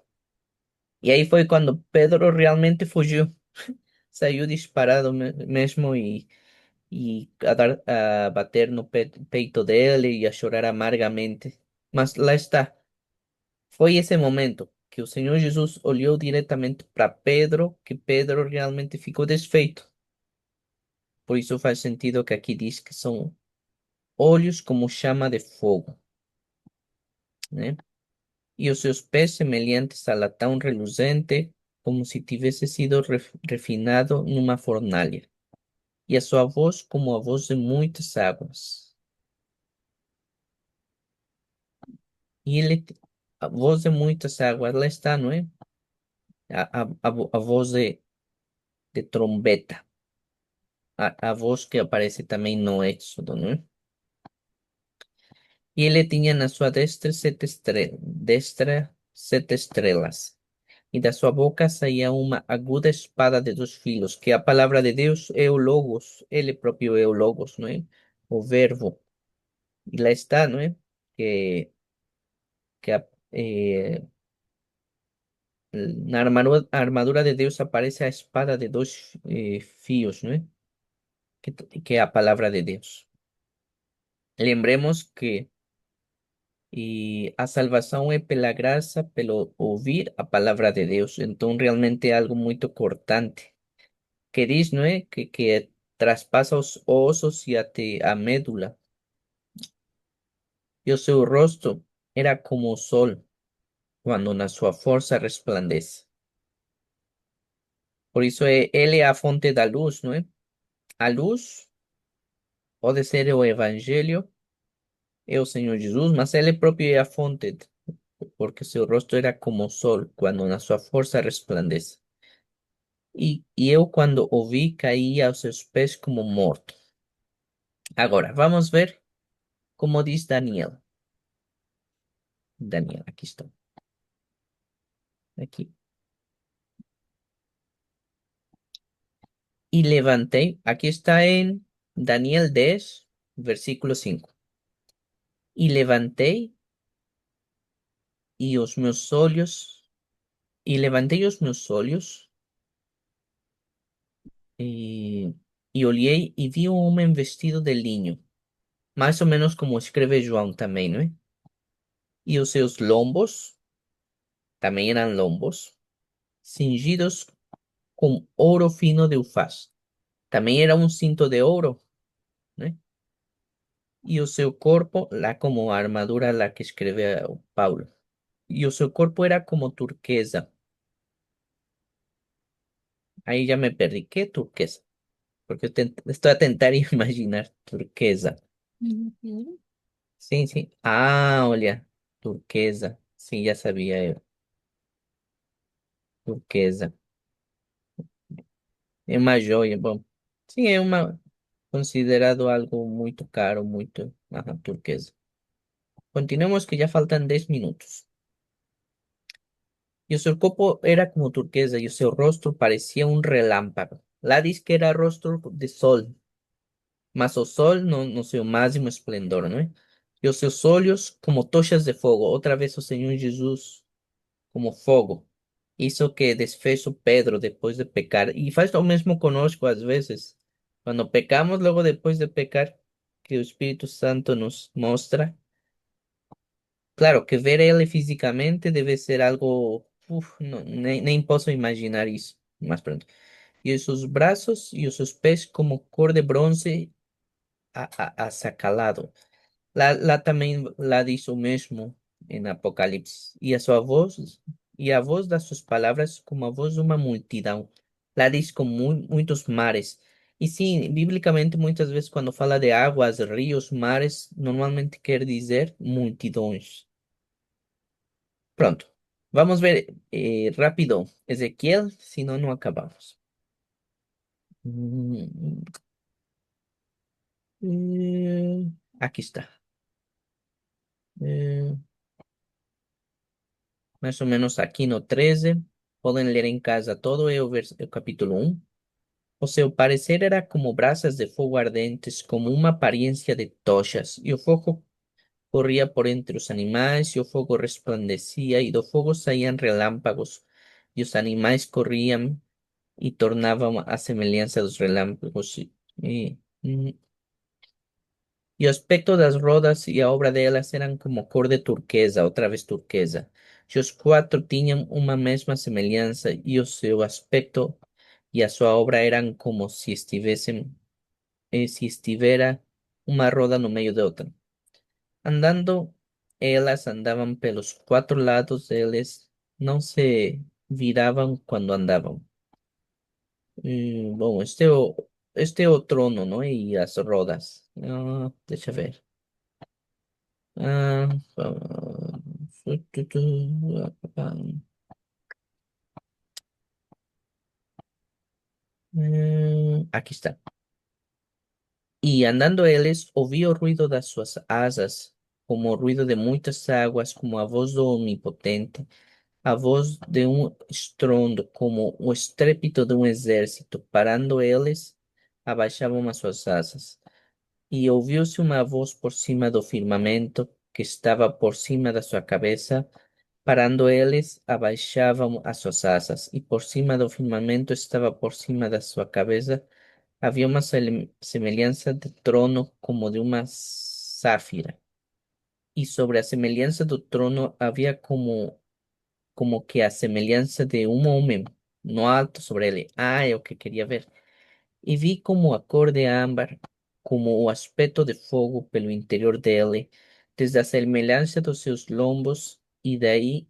Speaker 1: E aí foi quando Pedro realmente fugiu, saiu disparado mesmo e a bater no peito dele e a chorar amargamente. Mas lá está. Foi esse momento que o Senhor Jesus olhou diretamente para Pedro, que Pedro realmente ficou desfeito. Por isso faz sentido que aqui diz que são olhos como chama de fogo, né? E os seus pés semelhantes a latão reluzente, como se tivesse sido refinado numa fornalha. E a sua voz como a voz de muitas águas. E ele, a voz de muitas águas, lá está, não é? A voz de trombeta. A voz que aparece também no Éxodo, né? E ele tinha na sua destra sete estrelas, e da sua boca saía uma aguda espada de dois filos, que a palavra de Deus é o Logos, ele próprio é o Logos, não é? O Verbo. E lá está, não é? Que na armadura de Deus aparece a espada de dois fios, não é? Que é a palavra de Deus. Lembremos que a salvação é pela graça, pelo ouvir a palavra de Deus. Então, realmente é algo muito cortante. Que diz, não é? Que traspassa os ossos e até a médula. E o seu rosto era como o sol, quando na sua força resplandece. Por isso, ele é a fonte da luz, não é? A luz pode ser o evangelho, é o Senhor Jesus, mas ele próprio é a fonte, porque seu rosto era como o sol, quando na sua força resplandece. E eu, quando ouvi, caí aos seus pés como morto. Agora, vamos ver como diz Daniel. Daniel, aqui estou. Aqui. Y levanté, aquí está en Daniel 10, versículo 5. Y levanté y os meus olhos, y levanté os meus olhos, y olhei y vi un homem vestido de linho, mais ou menos como escreve João também, não é? E os seus lombos, também eram lombos, cingidos com ouro fino de ufaz. Também era um cinto de ouro, né? E o seu corpo, lá como a armadura lá que escreve o Paulo. E o seu corpo era como turquesa. Aí já me perdi. ¿Qué turquesa? Porque eu estou a tentar imaginar turquesa.
Speaker 4: Ujú.
Speaker 1: Sim, sim. Ah, olha, turquesa. Sim, já sabia eu. Turquesa. É uma joia. Bom, sim, é uma considerado algo muito caro, muito. Ajá, turquesa. Continuemos que ya faltan 10 minutos. Y su corpo era como turquesa y su rostro parecía un relámpago. Lá diz que era rostro de sol, mas o sol no seu máximo esplendor, não é? E os seus olhos como tochas de fogo. Outra vez o Senhor Jesus como fogo. Isso que desfez o Pedro depois de pecar. E faz o mesmo conosco às vezes. Quando pecamos, logo depois de pecar, que o Espírito Santo nos mostra Claro, que ver ele fisicamente deve ser algo, no, nem posso imaginar isso, mas pronto. E os seus braços e os seus pés como cor de bronze acalado. Lá também lá diz o mesmo em Apocalipse. E a voz das suas palavras como a voz de uma multidão. Lá diz com muitos mares. E sim, biblicamente muitas vezes quando fala de águas, rios, mares, normalmente quer dizer multidões. Pronto. Vamos ver rápido. Ezequiel, si no, no acabamos. Mm, Aquí está. Eh, Más o menos aquí no 13. Pueden leer en casa todo el capítulo 1. O seu parecer era como brasas de fuego ardentes, como uma apariencia de tochas, e o fogo corría por entre os animais, e o fogo resplandecia, e do fogo saían relámpagos, e os animais corriam e tornavam a semelhança dos relâmpagos. E o aspecto das rodas e a obra delas eram como cor de turquesa, outra vez turquesa. E os quatro tinham uma mesma semelhança, e o seu aspecto e a sua obra eram como se estivera uma roda no meio de outra. Andando, elas andavam pelos quatro lados deles, não se viravam quando andavam. Bom, este é o trono, não é? E as rodas. Deixa eu ver. Ah, ah, Aqui está. E andando eles, ouvi o ruído das suas asas, como o ruído de muitas águas, como a voz do Onipotente, a voz de um estrondo, como o estrépito de um exército. Parando eles, abaixavam as suas asas. E ouviu-se uma voz por cima do firmamento, que estava por cima da sua cabeça. Parando eles, abaixavam as suas asas, e por cima do firmamento estava por cima da sua cabeça. Havia uma semelhança de trono como de uma sáfira. E sobre a semelhança do trono havia como que a semelhança de um homem no alto sobre ele. É o que queria ver. E vi como a cor de âmbar, como o aspecto de fogo pelo interior dele, desde a semelhança dos seus lombos e daí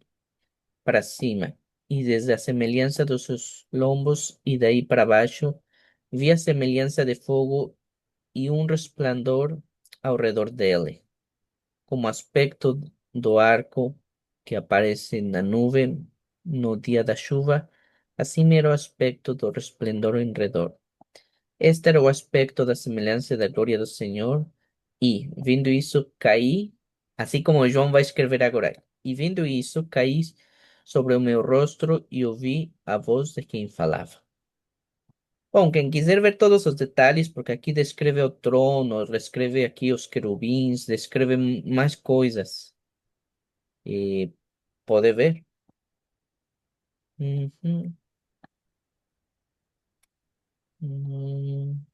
Speaker 1: para cima, e desde a semelhança dos seus lombos e daí para baixo, vi a semelhança de fogo e um resplandor ao redor dele, como aspecto do arco que aparece na nuvem no dia da chuva, assim era o aspecto do resplendor em redor. Este era o aspecto da semelhança da glória do Senhor, e, vendo isso, caí, assim como João vai escrever agora, e vendo isso, caí sobre o meu rosto e ouvi a voz de quem falava. Bom, quem quiser ver todos os detalhes, porque aqui descreve o trono, descreve aqui os querubins, descreve mais coisas, e pode ver. Uhum. Hum.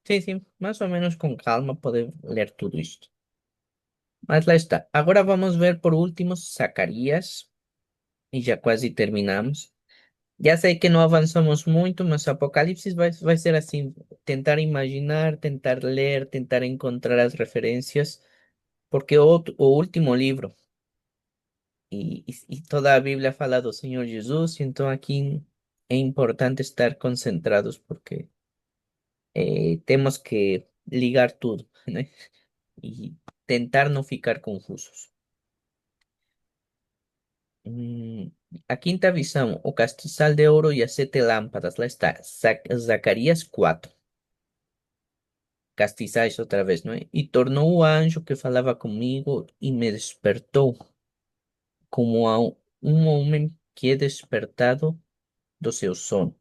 Speaker 1: Sim, sim, mais ou menos com calma pode ler tudo isto. Mas lá está. Agora vamos ver por último Zacarias, e já quase terminamos. Já sei que não avançamos muito, mas Apocalipse vai ser assim, tentar imaginar, tentar ler, tentar encontrar as referências, porque é o último livro, e toda a Bíblia fala do Senhor Jesus, então aqui é importante estar concentrados, porque temos que ligar tudo, né? E tentar não ficar confusos. Mm, A quinta visão, o castiçal de ouro e as sete lâmpadas. Lá está, Zacarias 4. Castiçais outra vez, não é? E tornou o anjo que falava comigo e me despertou, como a um homem que é despertado do seu sono.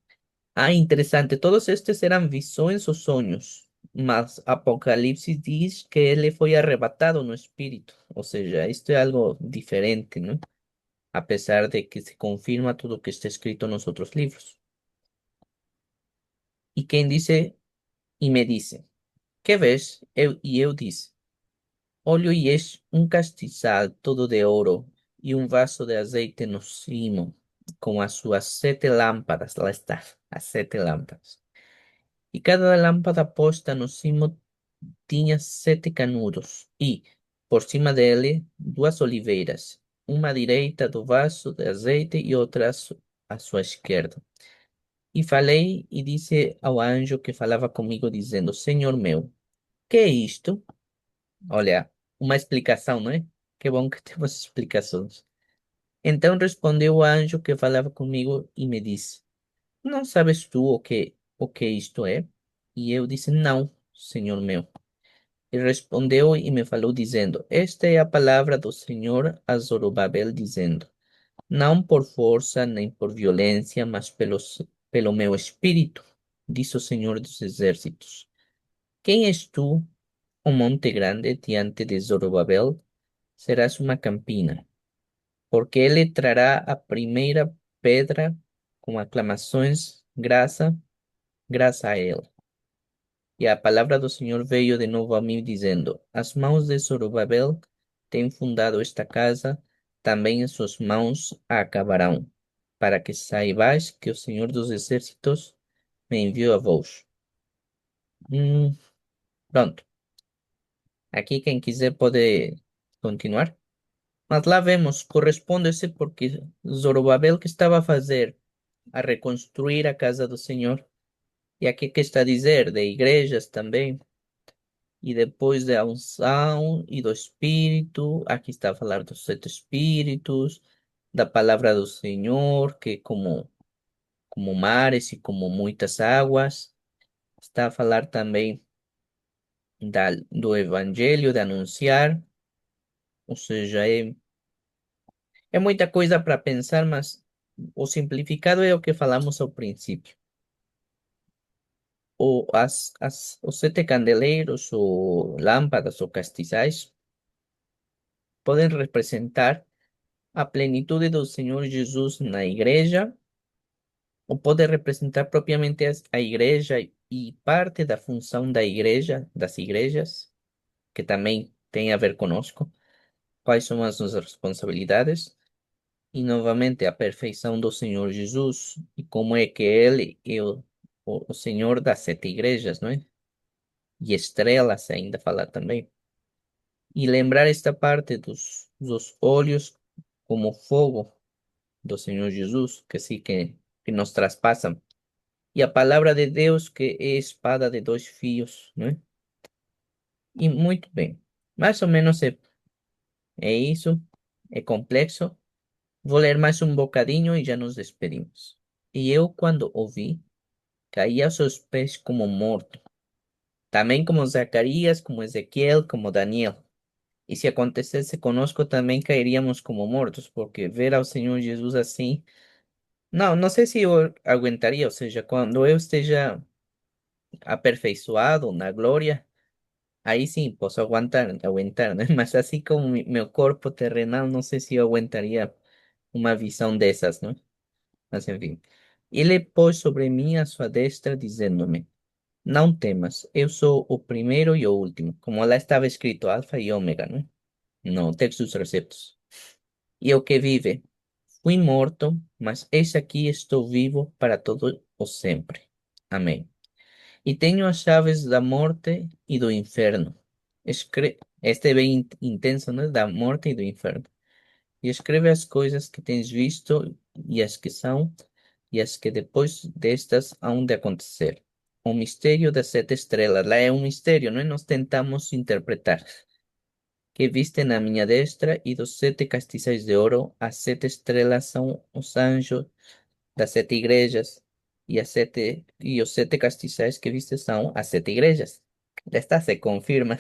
Speaker 1: Interessante, todos estes eram visões ou sonhos, mas Apocalipse diz que ele foi arrebatado no espírito. Ou seja, isto é algo diferente, não? A pesar de que se confirma tudo o que está escrito nos outros livros. E quem disse, e me disse, que vês? E eu disse. Óleo y es un castizal todo de oro y un vaso de aceite no cimo, com as suas 7 lâmpadas, lá está, as 7 lâmpadas. E cada lâmpada posta no cimo tinha 7 canudos, e, por cima dele, 2 oliveiras, uma à direita do vaso de azeite e outra à sua esquerda. E falei e disse ao anjo que falava comigo, dizendo: Senhor meu, que é isto? Olha, uma explicação, não é? Que bom que temos explicações. Então respondeu o anjo que falava comigo e me disse: Não sabes tu o que isto é? E eu disse: Não, Senhor meu. E respondeu e me falou, dizendo: Esta é a palavra do Senhor a Zorobabel, dizendo: Não por força nem por violência, mas pelo meu espírito, diz o Senhor dos Exércitos. Quem és tu, o monte grande, diante de Zorobabel? Serás uma campina, porque ele trará a primeira pedra com aclamações, graça, graça a ele. E a palavra do Senhor veio de novo a mim, dizendo: As mãos de Zorobabel têm fundado esta casa, também as suas mãos a acabarão, para que saibais que o Senhor dos Exércitos me enviou a vós. Hum, pronto. Aqui quem quiser pode continuar. Mas lá vemos, corresponde-se porque Zorobabel que estava a fazer, a reconstruir a casa do Senhor. E aqui que está a dizer, de igrejas também. E depois da unção e do Espírito, aqui está a falar dos 7 Espíritos, da palavra do Senhor, que como mares e como muitas águas. Está a falar também do Evangelho, de anunciar, ou seja, é muita coisa para pensar, mas o simplificado é o que falamos ao princípio. Os 7 candeleiros, ou lâmpadas, ou castiçais, podem representar a plenitude do Senhor Jesus na igreja, ou pode representar propriamente a igreja e parte da função da igreja, das igrejas, que também tem a ver conosco, quais são as nossas responsabilidades, e novamente a perfeição do Senhor Jesus, e como é que Ele é o Senhor das 7 igrejas, não é? E estrelas ainda falar também. E lembrar esta parte dos olhos como fogo do Senhor Jesus, que sim que nos traspassam. E a palavra de Deus que é espada de 2 fios, né? E muito bem. Mais ou menos é isso. É complexo. Vou ler mais um bocadinho e já nos despedimos. E eu, quando ouvi, caí aos seus pés como morto. Também como Zacarias, como Ezequiel, como Daniel. E se acontecesse conosco, também cairíamos como mortos, porque ver ao Senhor Jesus assim. Não, não sei se eu aguentaria, ou seja, quando eu esteja aperfeiçoado na glória, aí sim posso aguentar, né? Mas assim como meu corpo terrenal, não sei se eu aguentaria uma visão dessas, né? Mas enfim. Ele pôs sobre mim a sua destra, dizendo-me: Não temas, eu sou o primeiro e o último, como lá estava escrito, Alfa e Ômega, né? No texto dos receptos. E o que vive, fui morto, mas eis aqui estou vivo para todo o sempre. Amém. E tenho as chaves da morte e do inferno. Este é bem intenso, né? Da morte e do inferno. E escreve as coisas que tens visto e as que são e as que depois destas hão de acontecer. O mistério das 7 estrelas. Lá é um mistério, não é? Nós tentamos interpretar. Que viste na minha destra e dos 7 castiçais de ouro, as 7 estrelas são os anjos das 7 igrejas e os 7 castiçais que viste são as 7 igrejas. Já está, se confirma.